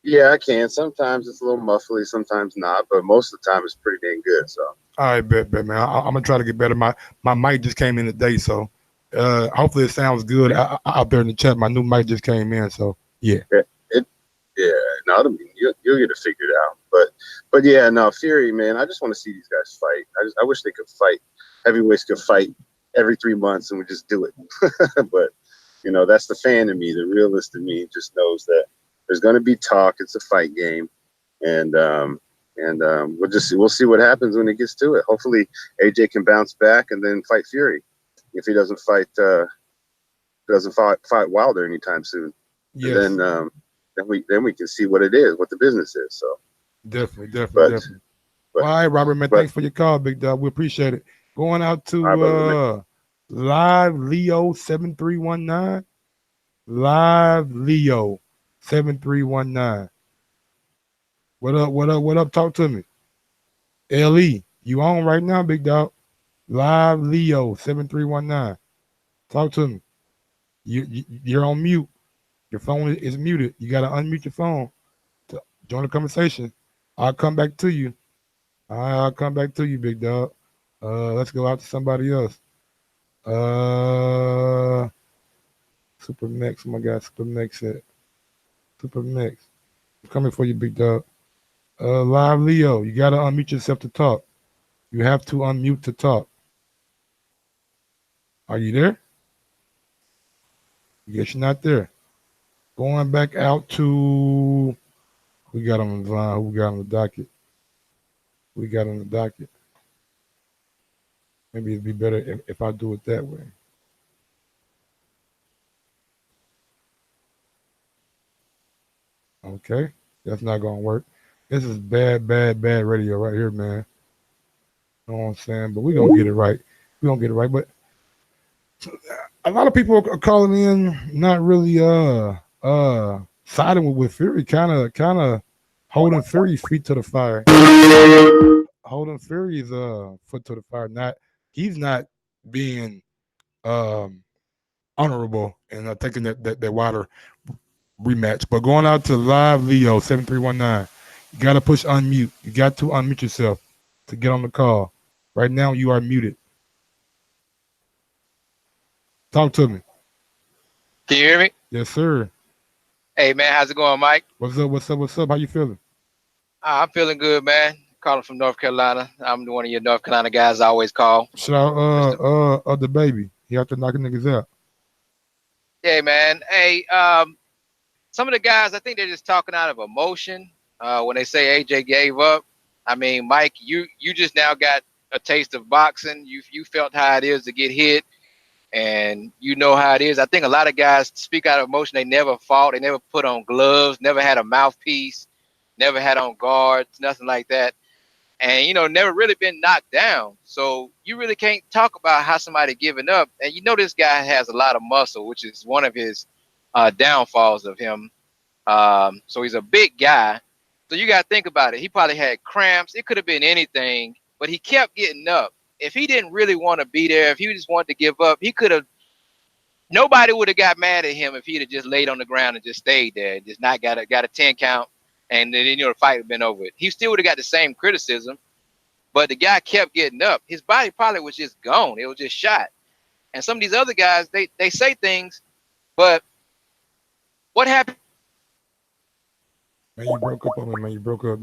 S10: Yeah, I can. Sometimes it's a little muffly, sometimes not, but most of the time it's pretty dang good. So.
S2: All right, bet, man. I'm gonna try to get better. My mic just came in today, so Hopefully it sounds good out there in the chat. My new mic just came in, so yeah.
S10: No, you'll get it figured out. But yeah, no, Fury, man, I just want to see these guys fight. I wish they could fight. Heavyweights could fight every 3 months and we just do it. But you know, that's the fan in me. The realist in me just knows that there's going to be talk. It's a fight game, and we'll see what happens when it gets to it. Hopefully, AJ can bounce back and then fight Fury. If he doesn't fight Wilder anytime soon,
S2: yes.
S10: then we can see what it is, what the business is. So
S2: definitely.
S10: But,
S2: All right, Robert, man, thanks for your call, big dog. We appreciate it. Going out to Live Leo 7319. Live Leo 7319. What up? Talk to me. LE, you on right now, big dog? Live Leo 7319. Talk to me. You're on mute. Your phone is muted. You gotta unmute your phone to join the conversation. I'll come back to you. I'll come back to you, big dog. Let's go out to somebody else. Super Mex, oh my God, Super Mex said. Super Mex. I'm coming for you, big dog. Live Leo, you gotta unmute yourself to talk. You have to unmute to talk. Are you there? Guess you're not there. Going back out to we got on the line. Who we got on the docket? Maybe it'd be better if I do it that way. Okay, that's not gonna work. This is bad radio right here, man. You know what I'm saying? But we're gonna get it right. But a lot of people are calling in, not really siding with Fury, kind of holding Fury's feet to the fire. Holding Fury's foot to the fire. He's not being honorable and taking that wider rematch. But going out to Live Leo 7319, you gotta push unmute. You got to unmute yourself to get on the call. Right now you are muted. Talk to me.
S11: Can you hear me?
S2: Yes, sir.
S11: Hey, man, how's it going, Mike?
S2: What's up? How you feeling?
S11: I'm feeling good, man. Calling from North Carolina. I'm one of your North Carolina guys I always call.
S2: Shout out the baby. He out there knocking niggas out.
S11: Yeah, man. Hey, some of the guys, I think they're just talking out of emotion when they say AJ gave up. I mean, Mike, you just now got a taste of boxing. You felt how it is to get hit. And you know how it is. I think a lot of guys speak out of emotion. They never fought. They never put on gloves, never had a mouthpiece, never had on guards, nothing like that. And, you know, never really been knocked down. So you really can't talk about how somebody giving up. And you know this guy has a lot of muscle, which is one of his downfalls of him. So he's a big guy. So you got to think about it. He probably had cramps. It could have been anything, but he kept getting up. If he didn't really want to be there, if he just wanted to give up, he could have. Nobody would have got mad at him if he'd have just laid on the ground and just stayed there, just not got a 10 count, and then the fight would have been over. He still would have got the same criticism, but the guy kept getting up. His body probably was just gone. It was just shot. And some of these other guys, they say things, but what happened?
S2: Man, you broke up on me, man. You broke up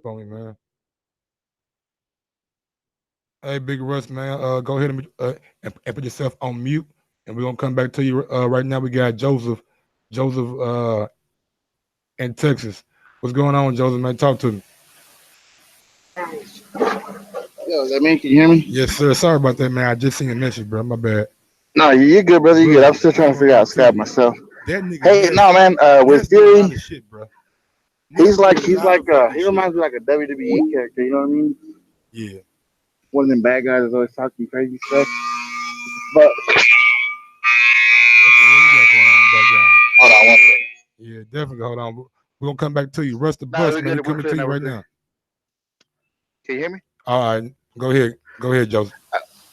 S2: on me, man. Hey, Big Russ, man. Go ahead and put yourself on mute, and we're gonna come back to you. Right now, we got Joseph in Texas. What's going on, Joseph? Man, talk to me.
S12: Yo, is that me? Can you hear me?
S2: Yes, sir. Sorry about that, man. I just seen a message, bro. My bad.
S12: No, you're good, brother. You're good. I'm still trying to figure out Skype myself. Hey, no, man. With Fury, he reminds me like a WWE character. You know what I mean?
S2: Yeah.
S12: One of them bad guys that's always talking crazy stuff. But hold on one second.
S2: Yeah, definitely. Hold on. We're gonna come back to you. Russ the Bus, man. We're coming to you right now.
S12: Can you hear me?
S2: All right. Go ahead, Joseph.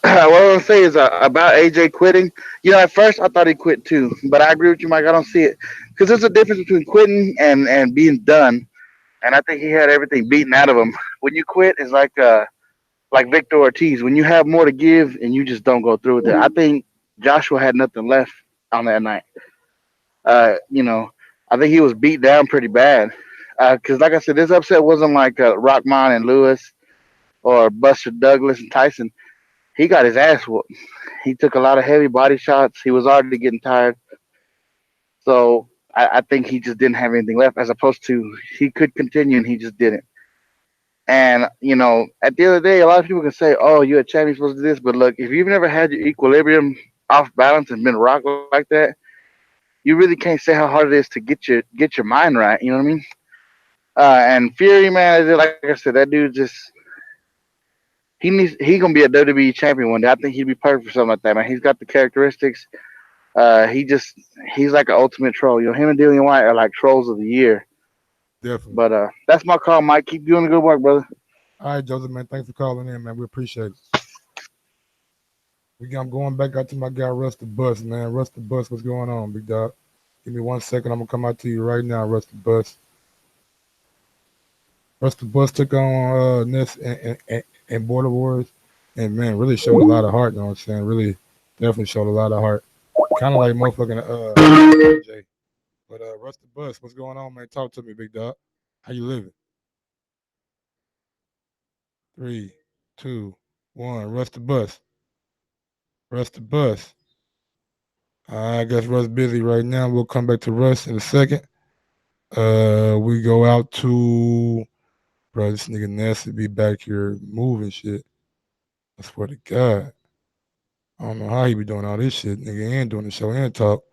S12: What I want to say is about AJ quitting. You know, at first I thought he quit too, but I agree with you, Mike. I don't see it because there's a difference between quitting and being done. And I think he had everything beaten out of him. When you quit, it's like like Victor Ortiz, when you have more to give and you just don't go through with it. I think Joshua had nothing left on that night. You know, I think he was beat down pretty bad. Because, like I said, this upset wasn't like Rockman and Lewis or Buster Douglas and Tyson. He got his ass whooped. He took a lot of heavy body shots. He was already getting tired. So I think he just didn't have anything left, as opposed to he could continue and he just didn't. And, you know, at the end of the day, a lot of people can say, oh, you're a champion, you're supposed to do this. But look, if you've never had your equilibrium off balance and been rocked like that, you really can't say how hard it is to get your mind right. You know what I mean? And Fury, man, like I said, that dude just he gonna be a WWE champion one day. I think he'd be perfect for something like that, man. He's got the characteristics. He's like an ultimate troll. You know, him and Dillian White are like trolls of the year.
S2: Definitely.
S12: But that's my call, Mike. Keep doing the good work, brother.
S2: All right, Joseph, man. Thanks for calling in, man. We appreciate it. I'm going back out to my guy, Russ the Bus, man. Russ the Bus, what's going on, big dog? Give me 1 second. I'm going to come out to you right now, Russ the Bus. Russ the Bus took on Ness and Border Wars. And, man, really showed a lot of heart, you know what I'm saying? Really, definitely showed a lot of heart. Kind of like motherfucking AJ. But Russ the Bus, what's going on, man? Talk to me, big dog. How you living? 3, 2, 1. Russ the Bus. Russ the Bus. I guess Russ busy right now. We'll come back to Russ in a second. We go out to, bro, this nigga Nasty be back here moving shit. I swear to God. I don't know how he be doing all this shit, nigga, and doing the show and talk.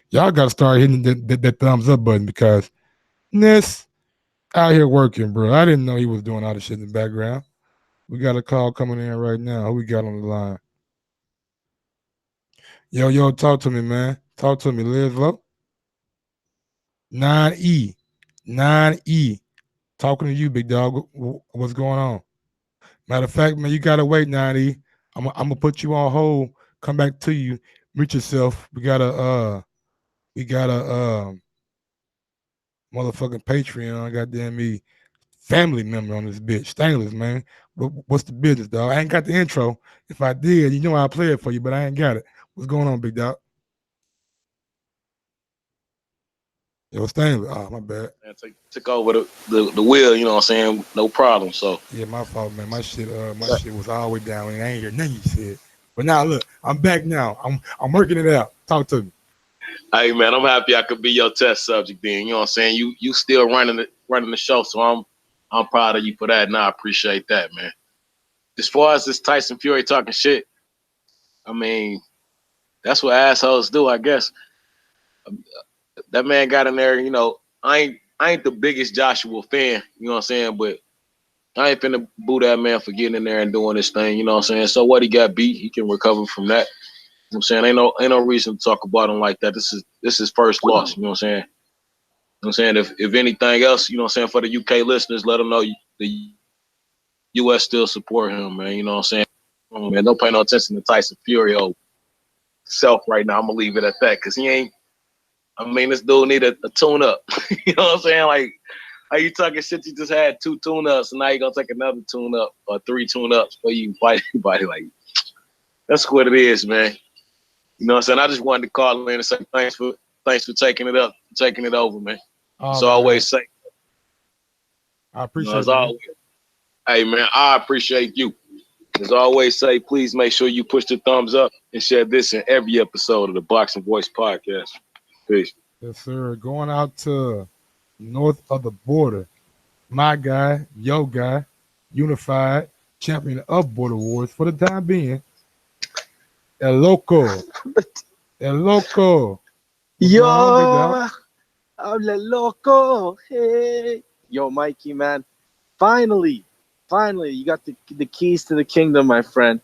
S2: Y'all got to start hitting that thumbs up button, because Ness out here working, bro. I didn't know he was doing all this shit in the background. We got a call coming in right now. Who we got on the line? Yo, talk to me, man. Talk to me. Liz Low. 9E. 9E. Talking to you, big dog. What's going on? Matter of fact, man, you got to wait, 9E. I'm going to put you on hold. Come back to you. Mute yourself. We got a motherfucking Patreon, goddamn me, family member on this bitch. Stainless, man. What's the business, dog? I ain't got the intro. If I did, you know I'll play it for you, but I ain't got it. What's going on, big dog? Yo, Stainless. Oh, my bad.
S13: Man, took over the wheel, you know what I'm saying? No problem. So
S2: yeah, my fault, man. My shit was all the way down and I ain't hear nothing you said. But now look, I'm back now. I'm working it out. Talk to me.
S13: Hey man, I'm happy I could be your test subject then. You know what I'm saying? You still running the show, so I'm proud of you for that, and I appreciate that, man. As far as this Tyson Fury talking shit, I mean, that's what assholes do, I guess. That man got in there, you know, I ain't the biggest Joshua fan, you know what I'm saying, but I ain't finna boo that man for getting in there and doing this thing, you know what I'm saying? So what, he got beat, he can recover from that. You know what I'm saying? Ain't no reason to talk about him like that. This is first loss, you know what I'm saying? You know what I'm saying? If anything else, you know what I'm saying, for the UK listeners, let them know the US still support him, man, you know what I'm saying? Oh, man, don't pay no attention to Tyson Fury self right now. I'm gonna leave it at that, because he ain't, I mean, this dude need a tune-up. You know what I'm saying? Like, are you talking shit? You just had 2 tune-ups, and now you're going to take another tune-up or 3 tune-ups before you fight anybody. Like, that's what it is, man. You know what I'm saying? I just wanted to call in and say thanks for taking it up, taking it over, man. As I always say.
S2: I appreciate
S13: it. Hey, man, I appreciate you. As I always say, please make sure you push the thumbs up and share this in every episode of the Boxing Voice podcast. Peace.
S2: Yes, sir. Going out to north of the border, my guy, your guy, unified champion of Border Wars for the time being, El Loco. El Loco.
S14: Yo, habla loco. Hey. Yo, Mikey, man. Finally, you got the keys to the kingdom, my friend.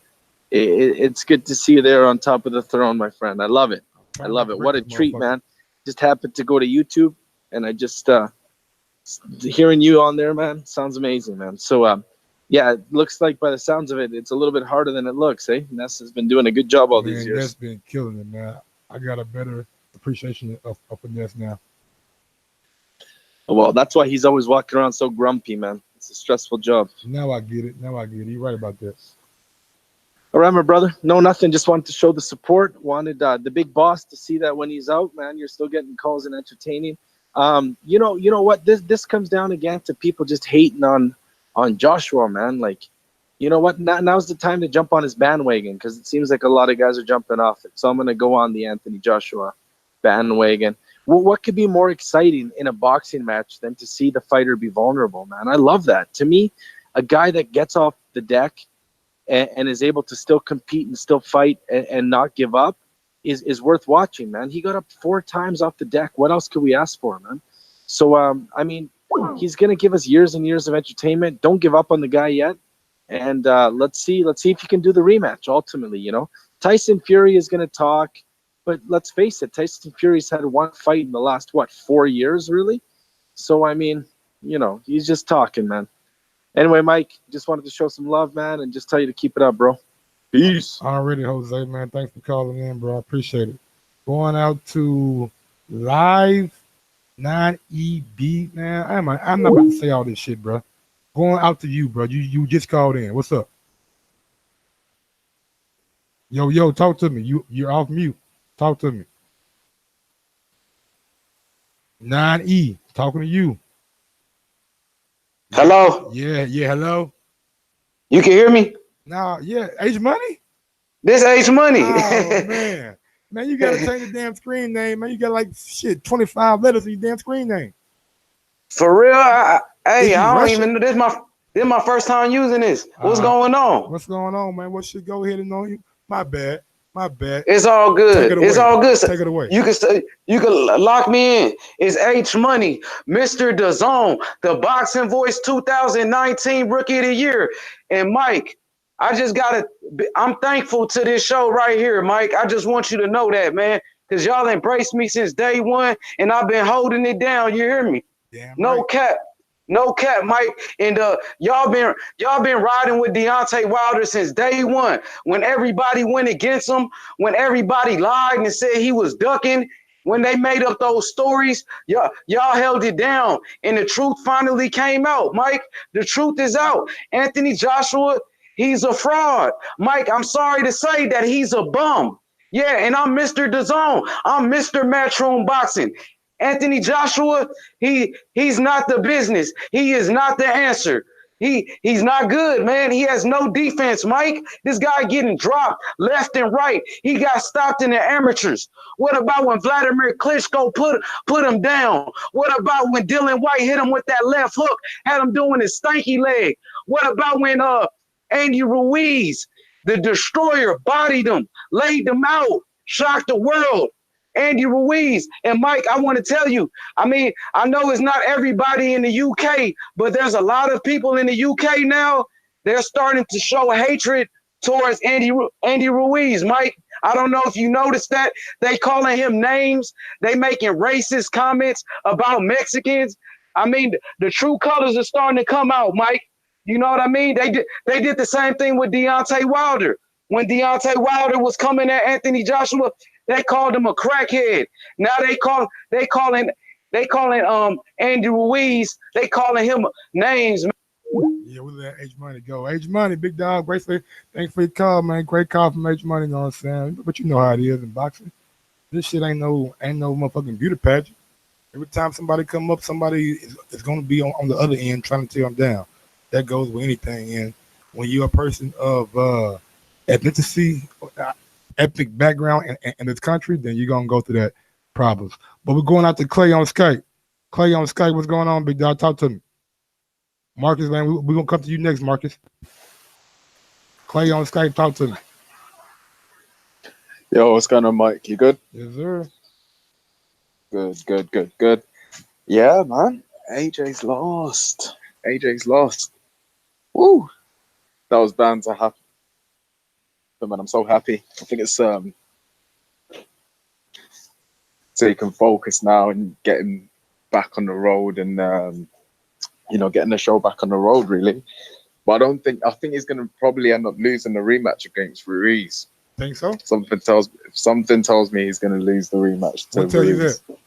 S14: It's good to see you there on top of the throne, my friend. I love it. I love it. What a treat, man. Just happened to go to YouTube, and I just hearing you on there, man, sounds amazing, man. So yeah, it looks like by the sounds of it, it's a little bit harder than it looks, eh? Ness has been doing a good job all these years.
S2: Ness been killing it, man. I got a better appreciation of Ness now.
S14: Well, that's why he's always walking around so grumpy, man. It's a stressful job.
S2: Now I get it. Now I get it. You're right about that.
S14: All right, my brother. No, nothing. Just wanted to show the support. Wanted the big boss to see that when he's out, man, you're still getting calls and entertaining. You know what? This comes down again to people just hating on Joshua, man. Like, you know what? Now's the time to jump on his bandwagon because it seems like a lot of guys are jumping off it. So I'm gonna go on the Anthony Joshua bandwagon. Well, what could be more exciting in a boxing match than to see the fighter be vulnerable, man? I love that. To me, a guy that gets off the deck and is able to still compete and still fight and not give up is worth watching, man. He got up 4 times off the deck. What else could we ask for, man? So, I mean, he's going to give us years and years of entertainment. Don't give up on the guy yet. And let's see if he can do the rematch ultimately, you know. Tyson Fury is going to talk, but let's face it, Tyson Fury's had 1 fight in the last, 4 years, really? So, I mean, you know, he's just talking, man. Anyway, Mike, just wanted to show some love, man, and just tell you to keep it up, bro. Peace.
S2: Already, Jose, man. Thanks for calling in, bro. I appreciate it. Going out to Live 9EB, man. I'm not about to say all this shit, bro. Going out to you, bro. You just called in. What's up? Yo, talk to me. You're off mute. Talk to me. 9E, talking to you.
S15: Hello?
S2: Yeah, hello.
S15: You can hear me?
S2: Nah, yeah, H Money?
S15: This H Money.
S2: Oh, man. Man, you got to change the damn screen name, man. You got like, 25 letters in your damn screen name.
S15: For real? I don't
S2: Russian?
S15: even know. This is my first time using this. What's going on?
S2: What's going on, man? What should go ahead and know you? My bad.
S15: It's all good. It's all good.
S2: Take it away.
S15: You can lock me in. It's H Money, Mr. Dazn, the Boxing Voice 2019 Rookie of the Year. And Mike, I'm thankful to this show right here, Mike. I just want you to know that, man, because y'all embraced me since day one, and I've been holding it down. You hear me?
S2: Damn
S15: no
S2: right.
S15: No cap, Mike. And y'all been riding with Deontay Wilder since day one. When everybody went against him, when everybody lied and said he was ducking, when they made up those stories, y'all held it down. And the truth finally came out, Mike. The truth is out. Anthony Joshua, he's a fraud. Mike, I'm sorry to say that he's a bum. Yeah, and I'm Mr. Dazn. I'm Mr. Matchroom Boxing. Anthony Joshua, he's not the business. He is not the answer. He's not good, man. He has no defense, Mike. This guy getting dropped left and right. He got stopped in the amateurs. What about when Vladimir Klitschko put him down? What about when Dylan White hit him with that left hook, had him doing his stanky leg? What about when Andy Ruiz, the destroyer, bodied him, laid them out, shocked the world? Andy Ruiz. And Mike, I want to tell you, I mean, I know it's not everybody in the UK, but there's a lot of people in the UK now. They're starting to show hatred towards Andy Ruiz, Mike. I don't know if you noticed that. They calling him names. They making racist comments about Mexicans. I mean, the true colors are starting to come out, Mike. You know what I mean? They did the same thing with Deontay Wilder. When Deontay Wilder was coming at Anthony Joshua, they called him a crackhead. Now they calling Andy Ruiz, they calling him names.
S2: Yeah, we let H Money go. H Money, big dog, thanks for your call, man. Great call from H Money, you know what I'm saying? But you know how it is in boxing. This shit ain't no motherfucking beauty pageant. Every time somebody come up, somebody is gonna be on the other end trying to tear them down. That goes with anything. And when you're a person of ethnicity, ethnic background in this country, then you're gonna go through that problems. But we're going out to Clay on Skype. Clay on Skype, what's going on, big dog? Talk to me. Marcus, man, we're gonna come to you next, Marcus. Clay on Skype, talk to me.
S16: Yo, what's going on, Mike? You good?
S2: Yes, sir.
S16: Good. Yeah, man. AJ's lost. Woo. That was bound to happen. But man, I'm so happy. I think it's so you can focus now and getting back on the road and getting the show back on the road really. But I think he's gonna probably end up losing the rematch against Ruiz.
S2: Think so?
S16: Something tells me he's gonna lose the rematch to
S2: What tell you
S16: Ruiz.
S2: that?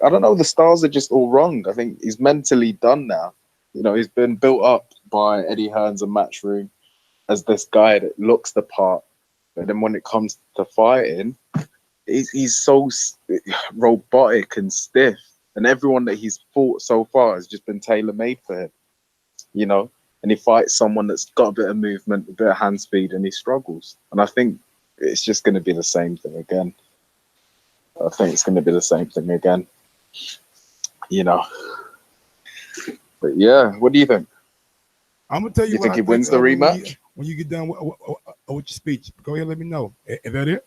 S16: I don't know. The stars are just all wrong. I think he's mentally done now. You know, he's been built up by Eddie Hearns and Matchroom as this guy that looks the part, but then when it comes to fighting, he's so robotic and stiff. And everyone that he's fought so far has just been tailor-made for him, you know? And he fights someone that's got a bit of movement, a bit of hand speed, and he struggles. And I think it's just going to be the same thing again. I think it's going to be the same thing again, you know? But yeah, what do you think?
S2: I'm going to tell you,
S16: you think he wins the rematch?
S2: When you get done with your speech, go ahead and let me know. Is that it?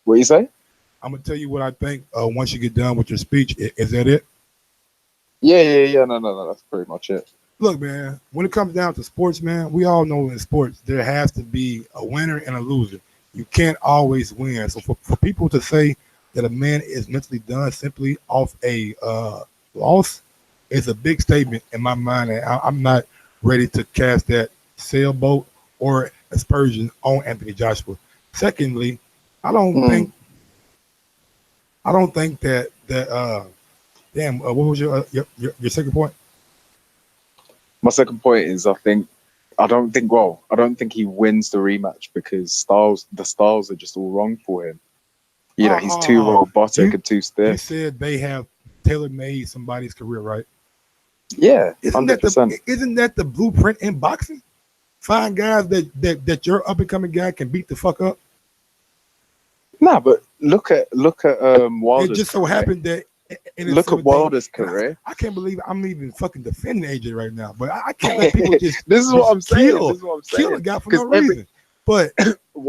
S16: What you say?
S2: I'm going to tell you what I think once you get done with your speech. Is that it?
S16: Yeah. No. That's pretty much it.
S2: Look, man, when it comes down to sports, man, we all know in sports there has to be a winner and a loser. You can't always win. So for people to say that a man is mentally done simply off a loss is a big statement in my mind. And I'm not ready to cast that sailboat or aspersion on Anthony Joshua. Secondly, I don't think that what was your second point?
S16: My second point is I don't think he wins the rematch because the styles are just all wrong for him. You know, he's too robotic and too stiff.
S2: You said they have tailor-made somebody's career, right?
S16: Yeah,
S2: 100%. Isn't that the blueprint in boxing? Find guys that your up-and-coming guy can beat the fuck up.
S16: Nah, but look at Wilder's.
S2: It just so happened that.
S16: Look at Wilder's career.
S2: I can't believe I'm even fucking defending AJ right now, but I can't let people just.
S16: This is what I'm saying.
S2: Kill a guy for no reason. But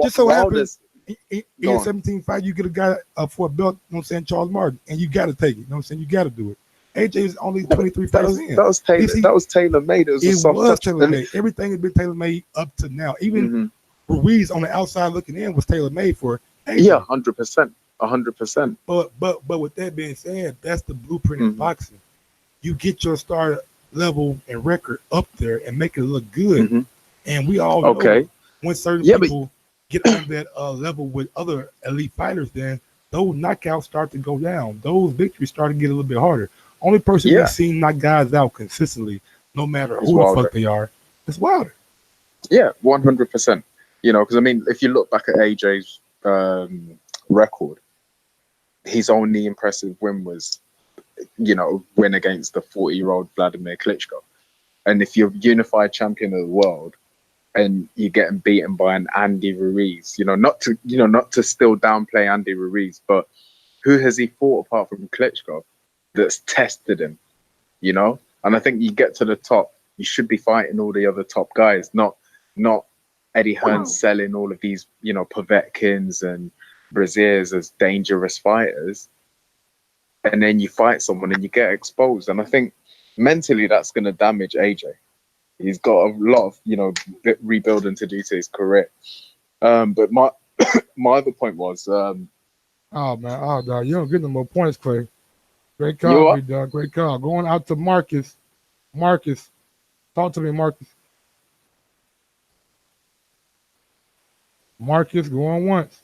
S2: just so happens in 17 fights, you get a guy for a belt. You know what I'm saying, Charles Martin, and you got to take it. You know what I'm saying, you got to do it. AJ is only 23 fights in.
S16: That was tailor-made. It
S2: was tailor-made. Everything has been tailor-made up to now. Even Ruiz on the outside looking in was tailor-made for AJ.
S16: Yeah, 100%. 100%.
S2: But with that being said, that's the blueprint in boxing. You get your start level and record up there and make it look good. And we all know when certain people get on that level with other elite fighters, then those knockouts start to go down. Those victories start to get a little bit harder. Only person we've seen knock guys out consistently, no matter who the fuck they are, is Wilder.
S16: Yeah, 100%. You know, because I mean, if you look back at AJ's record, his only impressive win was, you know, win against the 40-year-old Vladimir Klitschko. And if you're unified champion of the world and you're getting beaten by an Andy Ruiz, not to still downplay Andy Ruiz, but who has he fought apart from Klitschko that's tested him, you know? And I think you get to the top, you should be fighting all the other top guys, not Eddie Hearns selling all of these, Povetkins and Braziers as dangerous fighters. And then you fight someone and you get exposed. And I think mentally that's going to damage AJ. He's got a lot of, rebuilding to do to his career. But my other point was... oh,
S2: man. You don't get no more points, Clay. Great call, dog. Great call. Going out to Marcus. Marcus. Talk to me, Marcus. Marcus, going once.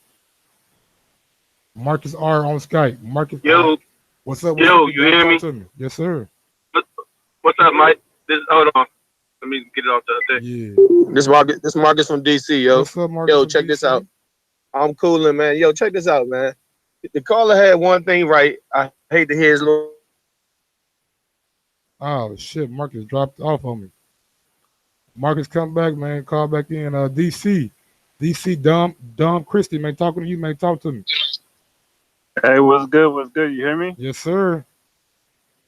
S2: Marcus R on Skype. Marcus.
S17: Yo.
S2: What's up?
S17: Yo, you hear me?
S2: To me? Yes, sir.
S17: What's up, Mike? Hold on. Let me get it off the thing.
S2: Yeah.
S18: This Marcus from DC, yo.
S2: What's up, Marcus?
S18: Yo, check this out. I'm cooling, man. Yo, check this out, man. The caller had one thing right. I hate to hear his little.
S2: Oh shit, Marcus dropped off on me. Marcus, come back, man. Call back in. DC, Dom Christie, man. Talking to you, man. Talk to me.
S19: Hey, what's good? What's good? You hear me?
S2: Yes, sir.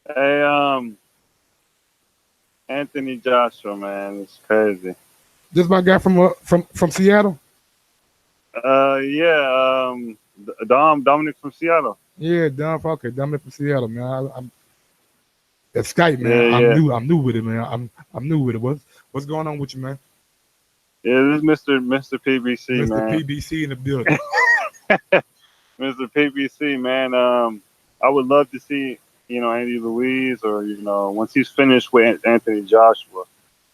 S19: Hey, Anthony Joshua, man, it's crazy.
S2: This my guy from Seattle.
S19: Yeah, Dominic from Seattle.
S2: Yeah, okay, Dominic from Seattle, man. I'm that Skype, man.
S19: Yeah.
S2: I'm new with it, man. I'm new with it. What's going on with you, man?
S19: Yeah, this is Mr. PBC, man.
S2: Mr. PBC in the building.
S19: Mr. PBC, man. I would love to see, Andy Ruiz or, once he's finished with Anthony Joshua,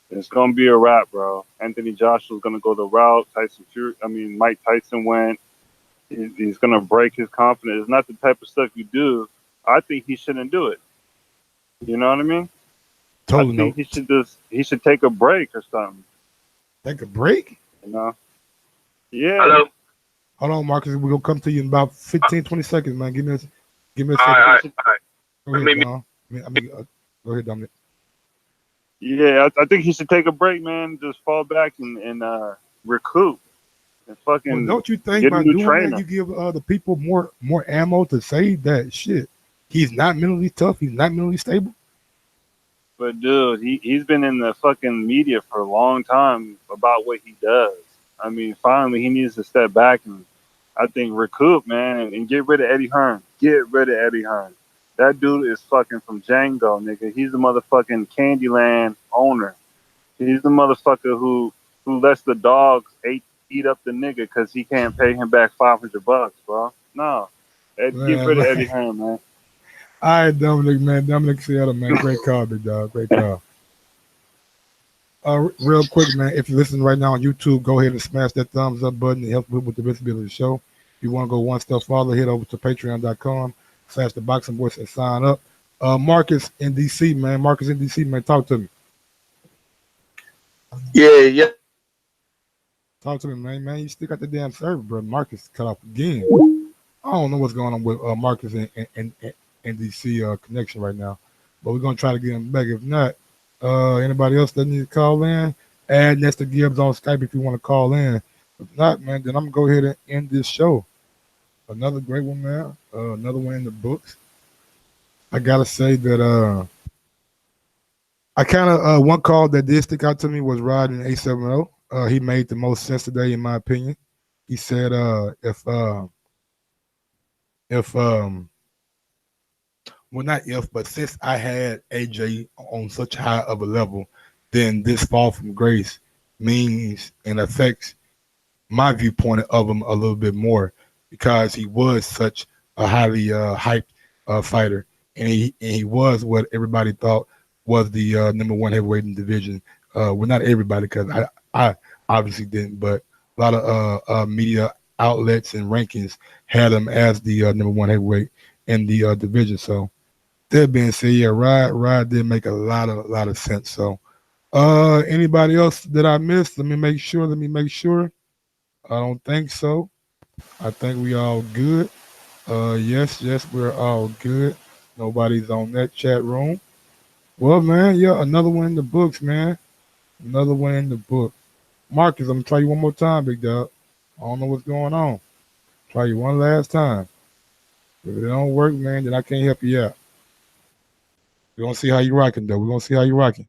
S19: it's going to be a wrap, bro. Anthony Joshua's going to go the route Mike Tyson went. He's going to break his confidence. It's not the type of stuff you do I think he shouldn't do it. You know what I mean?
S2: Totally.
S19: I think he should take a break or something.
S2: Take a break?
S19: You know? Yeah.
S17: Hello?
S2: Hold on, Marcus. We're gonna come to you in about 15, 20 seconds, man. Give me a
S17: All
S2: second.
S17: right.
S2: Go ahead, Dom. Go ahead, Dominic.
S19: Yeah, I think he should take a break, man. Just fall back and recoup and fucking.
S2: Well, don't you think
S19: get a
S2: by
S19: new
S2: doing
S19: trainer.
S2: that you give the people more ammo to say that shit? He's not mentally tough. He's not mentally stable.
S19: But dude, he's been in the fucking media for a long time about what he does. I mean, finally he needs to step back and I think recoup, man, and get rid of Eddie Hearn. Get rid of Eddie Hearn. That dude is fucking from Django, nigga. He's the motherfucking Candyland owner. He's the motherfucker who lets the dogs eat up the nigga because he can't pay him back $500, bro. No, get rid of Eddie Hearn, man.
S2: All right, Dominic, man. Dominic Seattle, man. Great call, big dog. Great call. Real quick, man. If you're listening right now on YouTube, go ahead and smash that thumbs up button. It helps with the visibility of the show. If you want to go one step farther, head over to patreon.com/TheBoxingVoice and sign up. Marcus in DC, man. Marcus in DC, man. Talk to me.
S18: Yeah.
S2: Talk to me, man. Man, you still got the damn server, bro. Marcus cut off again. I don't know what's going on with Marcus and DC connection right now, but we're gonna try to get him back. If not, anybody else that needs to call in, add Nestor Gibbs on Skype if you want to call in. If not, man, then I'm gonna go ahead and end this show. Another great one, man. Another one in the books. I gotta say that I kind of one call that did stick out to me was Rod in 870. He made the most sense today, in my opinion. He said well, not if, but since I had AJ on such high of a level, then this fall from grace means and affects my viewpoint of him a little bit more because he was such a highly hyped fighter, and he was what everybody thought was the number one heavyweight in the division. Well, not everybody, because I obviously didn't, but a lot of media outlets and rankings had him as the number one heavyweight in the division. So that being said, yeah, Rod did make a lot of sense. So anybody else that I missed? Let me make sure. I don't think so. I think we all good. Yes, we're all good. Nobody's on that chat room. Well, man, yeah, another one in the books, man. Another one in the book. Marcus, I'm gonna try you one more time, big dog. I don't know what's going on. Try you one last time. If it don't work, man, then I can't help you out. We're gonna see how you rocking, though. We're gonna see how you rocking.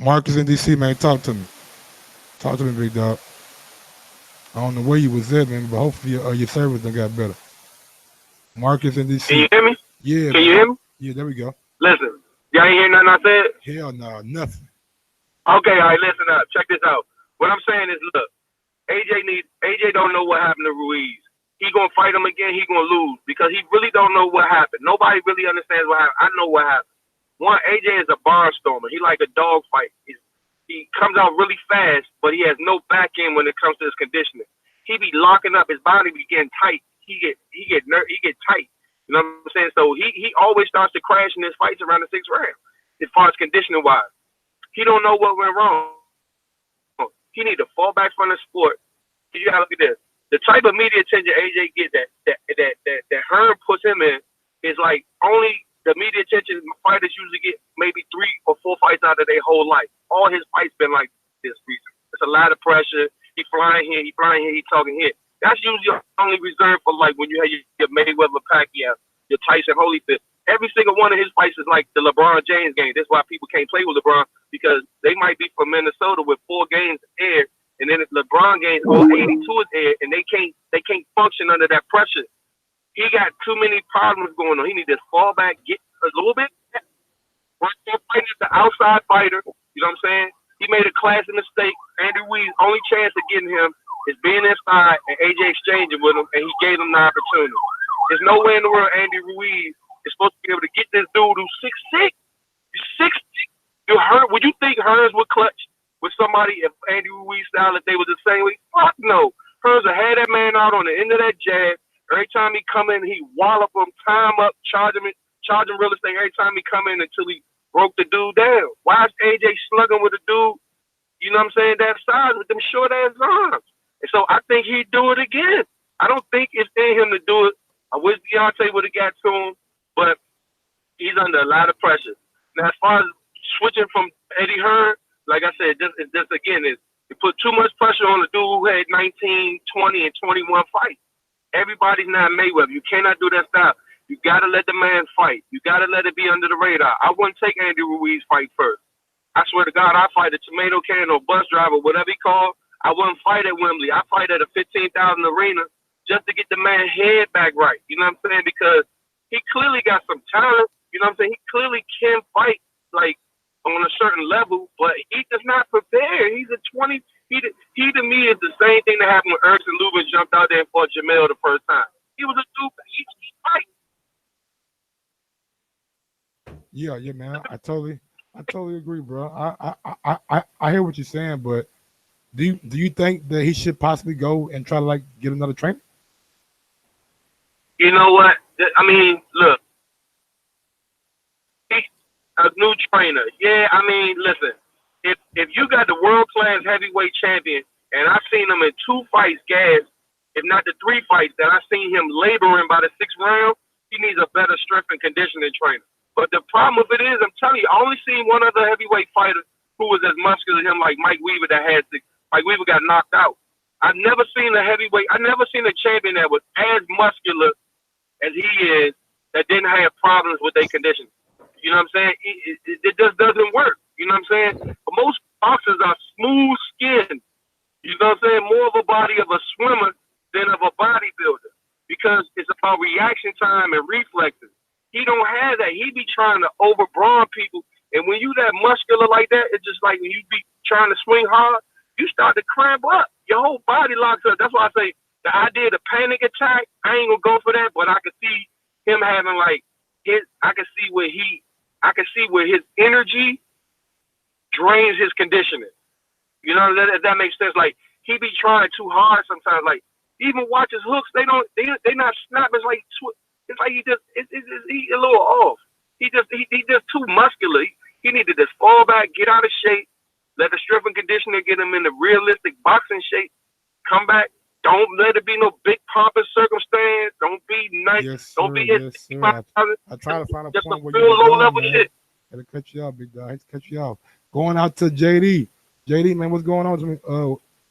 S2: Marcus in DC, man, talk to me. Talk to me, big dog. I don't know where you was at, man, but hopefully your service done got better. Marcus in DC.
S17: Can you hear me?
S2: Yeah.
S17: Can you hear me?
S2: Yeah, there we go.
S17: Listen, y'all ain't hear nothing I said?
S2: Hell no, nothing.
S17: Okay, all right, listen up. Check this out. What I'm saying is, look, AJ don't know what happened to Ruiz. He gonna fight him again. He gonna lose because he really don't know what happened. Nobody really understands what happened. I know what happened. One, AJ is a barnstormer. He like a dog fight. He comes out really fast, but he has no back end when it comes to his conditioning. He be locking up. His body be getting tight. He get tight. You know what I'm saying? So he always starts to crash in his fights around the 6th round, as far as conditioning wise. He don't know what went wrong. He need to fall back from the sport. You gotta look at this. The type of media attention AJ get that Hearn puts him in is like only the media attention fighters usually get maybe 3 or 4 fights out of their whole life. All his fights been like this recently. It's a lot of pressure. He flying here, he talking here. That's usually only reserved for like when you have your Mayweather Pacquiao, your Tyson Holyfield. Every single one of his fights is like the LeBron James game. That's why people can't play with LeBron, because they might be from Minnesota with 4 games aired, and then if LeBron games all 82 is aired, and they can't function under that pressure. He got too many problems going on. He need to fall back, get a little bit. Right there fighting the outside fighter. You know what I'm saying? He made a classy mistake. Andy Ruiz, only chance of getting him is being inside and AJ exchanging with him, and he gave him the opportunity. There's no way in the world Andy Ruiz is supposed to be able to get this dude who's 6'6". He's 6'6". Would you think Hearns would clutch with somebody if Andy Ruiz style if they was the same way? Fuck no. Hearns would have that man out on the end of that jab. Every time he come in, he wallop him, tie him up, charge him real estate every time he come in until he broke the dude down. Why is AJ slugging with a dude, you know what I'm saying, that size with them short ass arms? And so I think he'd do it again. I don't think it's in him to do it. I wish Deontay would have got to him, but he's under a lot of pressure. Now, as far as switching from Eddie Hearn, like I said, it put too much pressure on the dude who had 19, 20, and 21 fights. Everybody's not Mayweather. You cannot do that style. You got to let the man fight. You got to let it be under the radar. I wouldn't take Andy Ruiz fight first. I swear to God, I'd fight a tomato can or bus driver, whatever he called. I wouldn't fight at Wembley. I fight at a 15,000 arena just to get the man's head back right. You know what I'm saying? Because he clearly got some talent. You know what I'm saying? He clearly can fight, like, on a certain level, but he does not prepare. He's a 20. He to me is the same thing that happened when Erskine Lubin jumped out there and fought Jamel the first time. He was a dude. He fight.
S2: Yeah, man. I totally agree, bro. I hear what you're saying, but do you think that he should possibly go and try to like get another trainer?
S17: You know what? I mean, look, he's a new trainer. Yeah, I mean, listen, if you got the world-class heavyweight champion, and I've seen him in 2 fights, gas, if not the 3 fights, that I've seen him laboring by the 6th round, he needs a better strength and conditioning trainer. But the problem with it is, I'm telling you, I only seen one other heavyweight fighter who was as muscular as him, like Mike Weaver, that had 6. Mike Weaver got knocked out. I've never seen a champion that was as muscular as he is that didn't have problems with their conditioning. You know what I'm saying? It just doesn't work. You know what I'm saying? But most boxers are smooth skinned. You know what I'm saying? More of a body of a swimmer than of a bodybuilder because it's about reaction time and reflexes. He don't have that. He be trying to over-brawn people. And when you that muscular like that, it's just like when you be trying to swing hard, you start to cramp up. Your whole body locks up. That's why I say the idea of the panic attack, I ain't gonna go for that, but I can see him having like I can see where his energy drains his conditioning. You know, that makes sense. Like he be trying too hard sometimes. Like even watch his hooks, they not snapping. It's like he a little off. He just too muscular. He need to just fall back, get out of shape, let the strength and conditioning get him in the realistic boxing shape. Come back. Don't let it be no big pompous circumstance. Don't be nice.
S2: Yes,
S17: don't be
S2: yes, sir. I try to find a point where you're
S17: low level shit.
S2: Gotta cut you off, big dog. I hate to cut you off. Going out to JD. JD, man, what's going on?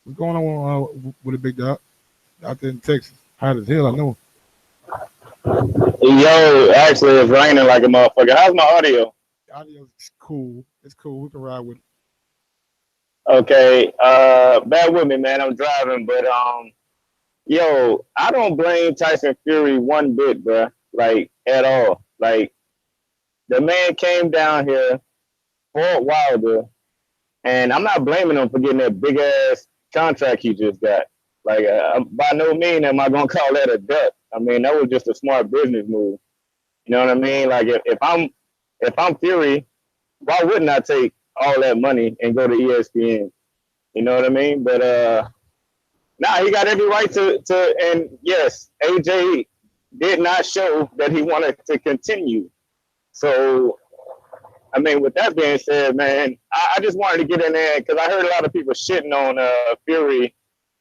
S2: What's going on with a big dog out there in Texas? Hot as hell, I know.
S20: Yo, actually, it's raining like a motherfucker. How's my audio?
S2: The audio's cool. It's cool. We can ride with it.
S20: Okay. Bear with me, man. I'm driving, but yo, I don't blame Tyson Fury one bit, bro. Like at all. Like the man came down here, fought Wilder, and I'm not blaming him for getting that big ass contract he just got. Like by no means am I gonna call that a duck. I mean, that was just a smart business move. You know what I mean? Like if I'm Fury, why wouldn't I take all that money and go to ESPN? You know what I mean? But he got every right to and yes, AJ did not show that he wanted to continue. So I mean, with that being said, man, I just wanted to get in there because I heard a lot of people shitting on Fury,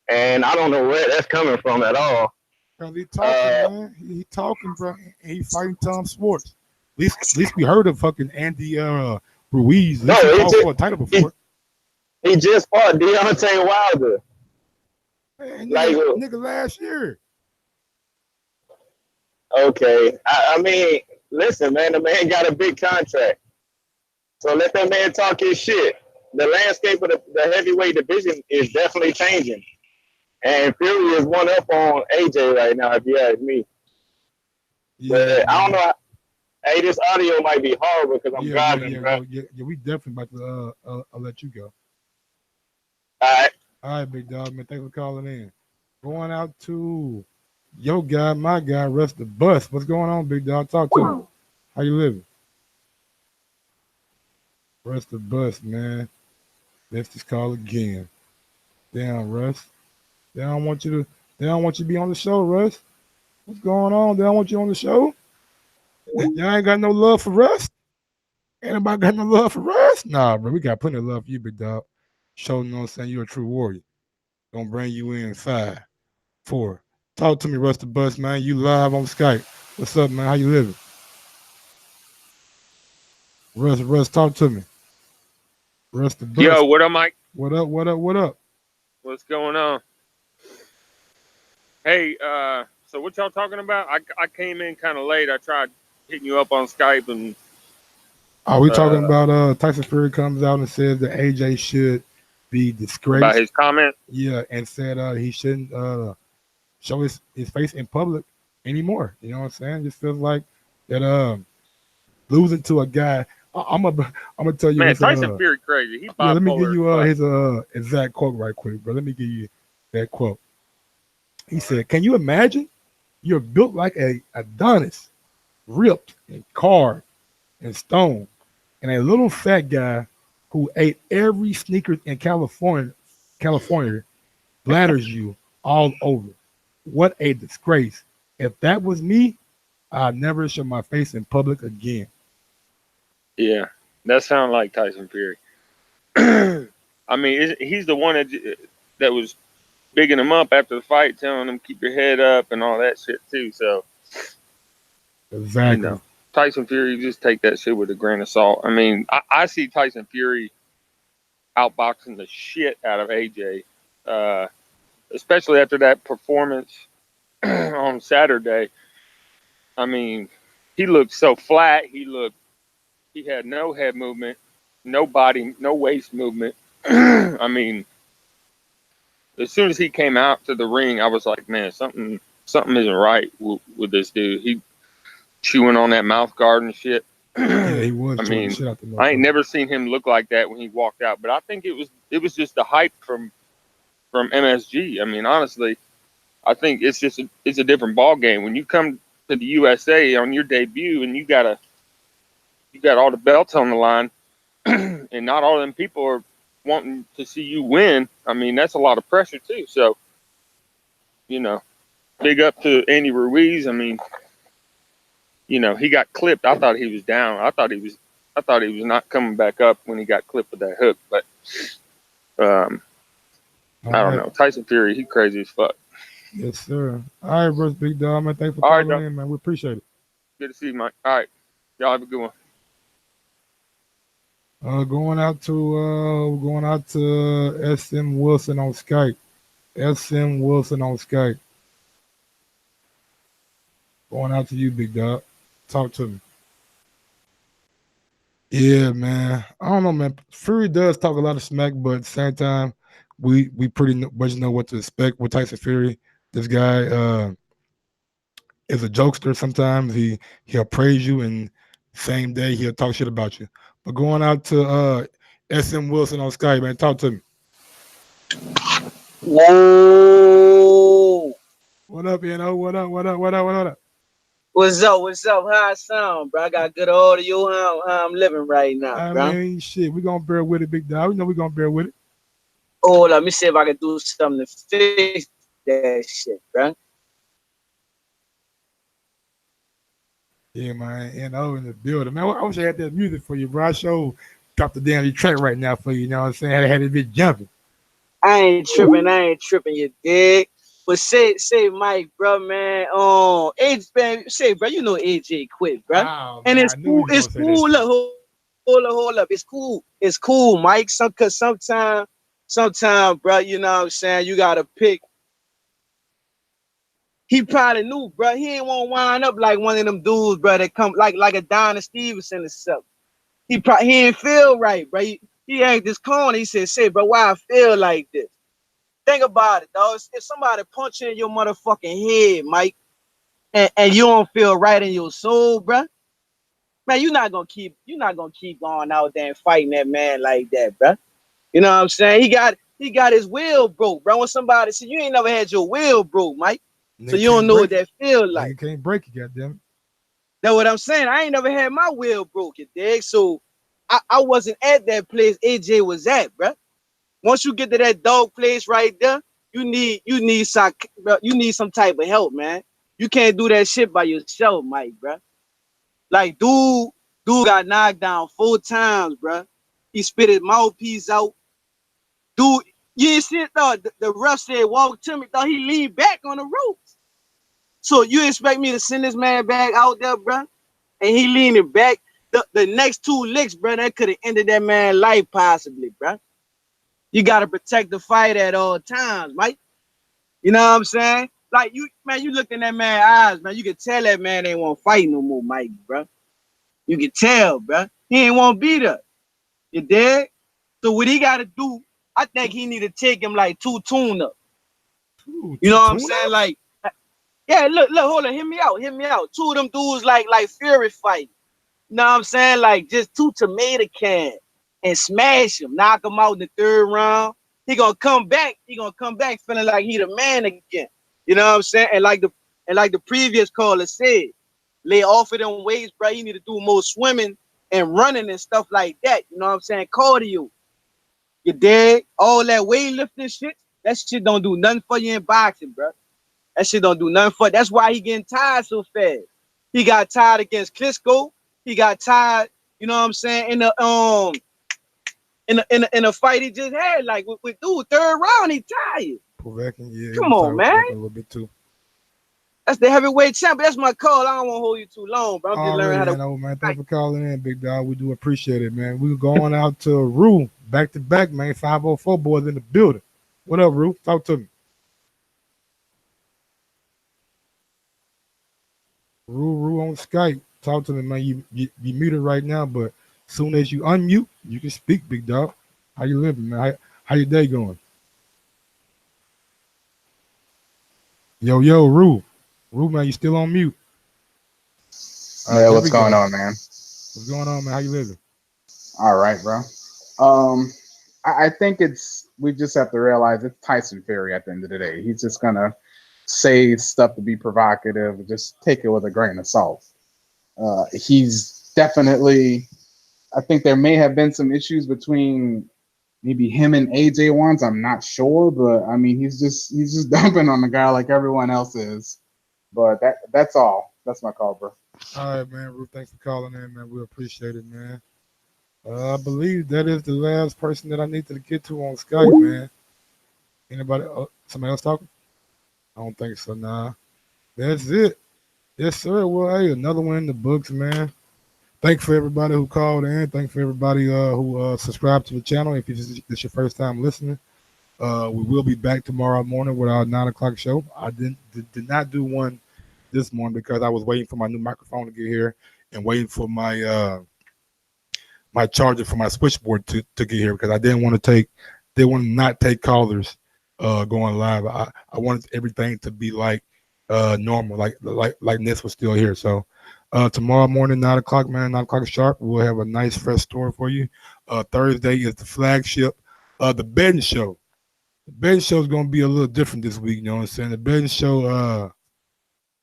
S20: and I don't know where that's coming from at all.
S2: Cause he talking, man. He talking, bro. And he fighting Tom Sports. At least we heard of fucking Andy Ruiz.
S20: No,
S2: he fought for a title before.
S20: He just fought Deontay Wilder.
S2: Man, nigga last year.
S20: Okay. I mean, listen, man, the man got a big contract. So let that man talk his shit. The landscape of the heavyweight division is definitely changing. And Fury is one up on AJ right now, if you ask me. Yeah, but I don't know. Hey, this audio might be horrible because I'm driving, bro.
S2: Yeah, we definitely about to I'll let you go.
S20: All
S2: right, big dog, man. Thanks for calling in. Going out to your guy, my guy, Russ the Bus. What's going on, big dog? Talk to him. How you living? Russ the bus, man. Let's just call again. Damn, Russ. They don't want you to be on the show, Russ. What's going on? They don't want you on the show? Y'all ain't got no love for Russ? Ain't nobody got no love for Russ? Nah, bro. We got plenty of love for you, big dog. Show, you know what I'm saying? You're a true warrior. Gonna bring you in 5, 4. Talk to me, Russ the Bus, man. You live on Skype. What's up, man? How you living? Russ, talk to me. Russ the Bus.
S17: Yo, what up, Mike?
S2: What up?
S17: What's going on? Hey, so what y'all talking about? I came in kind of late. I tried hitting you up on Skype and.
S2: Are we talking about Tyson Fury comes out and says that AJ should be disgraced?
S17: About his comment?
S2: Yeah, and said he shouldn't show his face in public anymore. You know what I'm saying? Just feels like that losing to a guy. I'm gonna tell you.
S17: Man,
S2: his,
S17: Tyson Fury crazy. He bipolar.
S2: Yeah, let me give you his exact quote right quick, bro. Let me give you that quote. He said, "Can you imagine? You're built like a Adonis, ripped and carved and stone, and a little fat guy who ate every sneaker in California bladders you all over. What a disgrace. If that was me, I'd never show my face in public again."
S17: Yeah, that sounds like Tyson Fury. I mean, he's the one that was bigging him up after the fight, telling him keep your head up and all that shit too. So,
S2: exactly.
S17: You know, Tyson Fury, just take that shit with a grain of salt. I mean, I see Tyson Fury outboxing the shit out of AJ, especially after that performance on Saturday. I mean, he looked so flat. He had no head movement, no body, no waist movement. I mean, as soon as he came out to the ring, I was like, man, something isn't right with this dude. He chewing on that mouth guard and shit.
S2: Yeah, he was.
S17: I mean,
S2: shit out the
S17: I ain't never seen him look like that when he walked out. But I think it was just the hype from MSG. I mean, honestly, I think it's a different ball game when you come to the USA on your debut and you got all the belts on the line, and not all of them people are wanting to see you win. I mean, that's a lot of pressure too. So, you know, big up to Andy Ruiz. I mean, you know, he got clipped. I thought he was down. I thought he was not coming back up when he got clipped with that hook. But I don't know. Tyson Fury, he crazy as fuck.
S2: Yes, sir. All right, bro, big dog, man. Thanks for calling in, man. We appreciate it.
S17: Good to see you, Mike. All right, y'all have a good one.
S2: Going out to SM Wilson on Skype. SM Wilson on Skype. Going out to you, big dog. Talk to me. Yeah, man. I don't know, man. Fury does talk a lot of smack, but at the same time, we pretty much know what to expect with Tyson Fury. This guy is a jokester. Sometimes he'll praise you, and same day he'll talk shit about you. But going out to SM Wilson on Skype, man. Talk to me.
S21: Whoa.
S2: What up, What up?
S21: What's up? How I sound, bro? I got good audio. How I'm living right now, bro.
S2: I mean, shit, we gonna bear with it, big dog. We know we gonna bear with it.
S21: Oh, let me see if I can do something to fix that shit, bro.
S2: Yeah, man. In the building, man. I wish I had that music for you, bro. I sure dropped the damn track right now for you. You know what I'm saying? I had it bit jumping.
S21: I ain't tripping, you dig? But say, Mike, bro, man. AJ, bro, you know AJ quit, bro.
S2: Oh,
S21: and
S2: man,
S21: it's cool. It's cool. Look, hold up. It's cool, Mike. Cause sometimes, bro, you know what I'm saying? You gotta pick. He probably knew, bro. He ain't want to wind up like one of them dudes, bro, that come like a Dazn Stevenson or something. He ain't feel right, bro. He ain't this corner. He said, "Say, bro, why I feel like this?" Think about it, dog. If somebody punch you in your motherfucking head, Mike, and you don't feel right in your soul, bro, man, you're not gonna keep going out there and fighting that man like that, bro. You know what I'm saying? He got his will broke, bro. When somebody said you ain't never had your will broke, Mike, so you don't know what that feel like.
S2: You can't break it, goddamn.
S21: That's what I'm saying. I ain't never had my will broke, you dig? So I wasn't at that place AJ was at, bro. Once you get to that dog place right there, you need some type of help, man. You can't do that shit by yourself, Mike, bro. Like, dude got knocked down 4 times, bro. He spit his mouthpiece out. Dude, you ain't see it, though. The ref said, walk to me, thought he leaned back on the ropes. So you expect me to send this man back out there, bro? And he leaning back. The next 2 licks, bro, that could have ended that man's life possibly, bro. You got to protect the fight at all times, Mike. You know what I'm saying? Like, you look in that man's eyes, man. You can tell that man ain't want to fight no more, Mike, bro. You can tell, bro. He ain't want to be there. You dig? So what he got to do, I think he need to take him like 2 tune-up. You know what I'm saying? Like, yeah, look, hold on. Hear me out. 2 of them dudes like Fury fight. You know what I'm saying? Like, just 2 tomato cans and smash him, knock him out in the 3rd round. He gonna come back feeling like he the man again. You know what I'm saying? And like the previous caller said, lay off of them weights, bro. You need to do more swimming and running and stuff like that. You know what I'm saying? Cardio. You dig? All that weightlifting shit, that shit don't do nothing for you in boxing, bro. That shit don't do nothing for. That's why he getting tired so fast. He got tired against Klitschko. He got tired, you know what I'm saying, in a fight he just had, like with dude, 3rd round, he tired. Come on, man.
S2: A little bit too.
S21: That's the heavyweight champion. That's my call. I don't want to hold you too long, bro. I'm just learning how to.
S2: Know, man. Thanks for calling in, big dog. We do appreciate it, man. We're going out to Rue, back to back, man. 504 boys in the building. What up, Rue? Talk to me. Rue on Skype. Talk to me, man. You muted right now, but as soon as you unmute, you can speak, big dog. How you living, man? How your day going? Yo, Rue. Rue, man, you still on mute.
S1: Yeah, what's going on, man?
S2: What's going on, man? How you living?
S1: All right, bro. I think we just have to realize it's Tyson Fury at the end of the day. He's just gonna say stuff to be provocative, just take it with a grain of salt. He's definitely, I think there may have been some issues between maybe him and AJ once. I'm not sure, but I mean, he's just dumping on the guy like everyone else is. But that's all. That's my call, bro.
S2: All right, man. Ruth, thanks for calling in, man. We appreciate it, man. I believe that is the last person that I need to get to on Skype, man. Anybody? Somebody else talking? I don't think so. Nah. That's it. Yes, sir. Well, hey, another one in the books, man. Thanks for everybody who called in. Thanks for everybody who subscribed to the channel. If this is your first time listening, we will be back tomorrow morning with our 9 o'clock show. I did not do one this morning because I was waiting for my new microphone to get here and waiting for my my charger for my switchboard to get here because I didn't want to not take callers going live. I wanted everything to be like normal, like Ness was still here. So tomorrow morning, 9 o'clock, man, 9 o'clock sharp, we'll have a nice fresh story for you. Thursday is the flagship, the betting show. The betting show is gonna be a little different this week. You know what I'm saying? The betting show,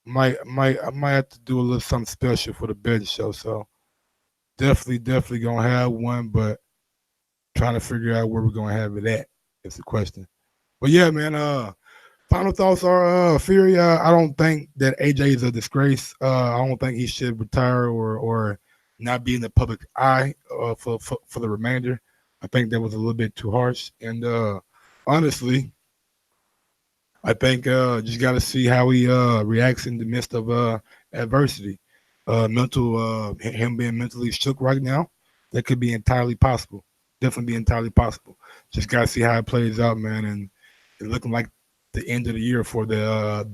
S2: I might have to do a little something special for the betting show. So definitely gonna have one, but trying to figure out where we're gonna have it at is the question. But yeah, man. Final thoughts are Fury. I don't think that AJ is a disgrace. I don't think he should retire or not be in the public eye for the remainder. I think that was a little bit too harsh. And honestly, I think just got to see how he reacts in the midst of adversity. Him being mentally shook right now, that could be entirely possible. Definitely be entirely possible. Just got to see how it plays out, man. And it's looking like the end of the year for the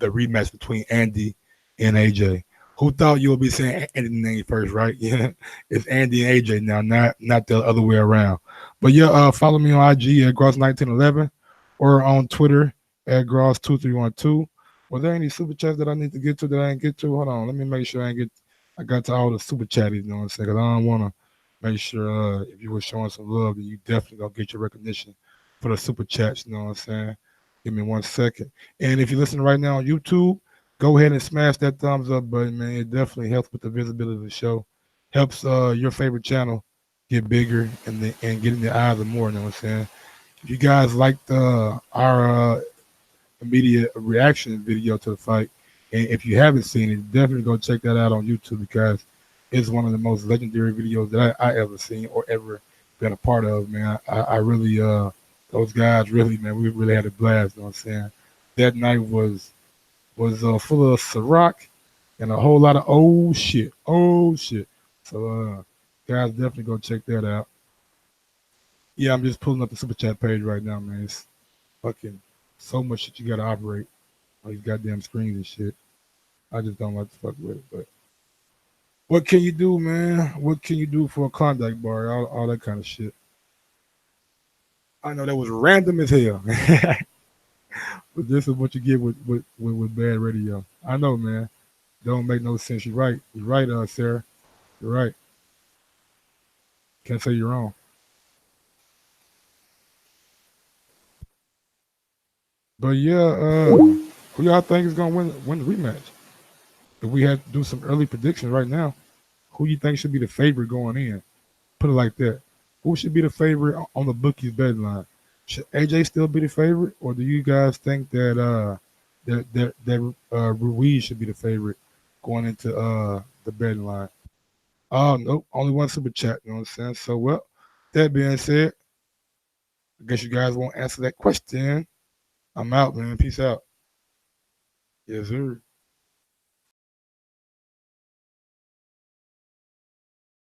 S2: rematch between Andy and AJ. Who thought you would be saying Andy's name first, right? Yeah, it's Andy and AJ now, not the other way around. But yeah, follow me on IG at Gross1911 or on Twitter at Gross2312. Was there any super chats that I need to get to that I didn't get to? Hold on, let me make sure I got to all the super chatties, you know what I'm saying? Because I don't want to make sure if you were showing some love, that you definitely gonna get your recognition for the super chats, you know what I'm saying? Give me 1 second. And if you're listening right now on YouTube, go ahead and smash that thumbs up button, man. It definitely helps with the visibility of the show. Helps your favorite channel get bigger and get in the eyes of more. You know what I'm saying? If you guys liked our immediate reaction video to the fight, and if you haven't seen it, definitely go check that out on YouTube because it's one of the most legendary videos that I ever seen or ever been a part of, man. I really, those guys really, man, we really had a blast. You know what I'm saying? That night was full of Ciroc and a whole lot of old shit. So, guys, definitely go check that out. Yeah, I'm just pulling up the super chat page right now, man. It's fucking so much shit you gotta operate on these goddamn screens and shit. I just don't like to fuck with it, but what can you do, man? What can you do for a Klondike bar? All that kind of shit. I know that was random as hell, but this is what you get with bad radio. I know, man. Don't make no sense. You're right. You're right, Sarah. You're right. Can't say you're wrong. But yeah, who y'all think is gonna win the rematch? If we had to do some early predictions right now, who you think should be the favorite going in? Put it like that. Who should be the favorite on the bookies betting line? Should AJ still be the favorite, or do you guys think that Ruiz should be the favorite going into the betting line? Oh nope, only one super chat. You know what I'm saying? So well, that being said, I guess you guys won't answer that question. I'm out, man. Peace out. Yes, sir.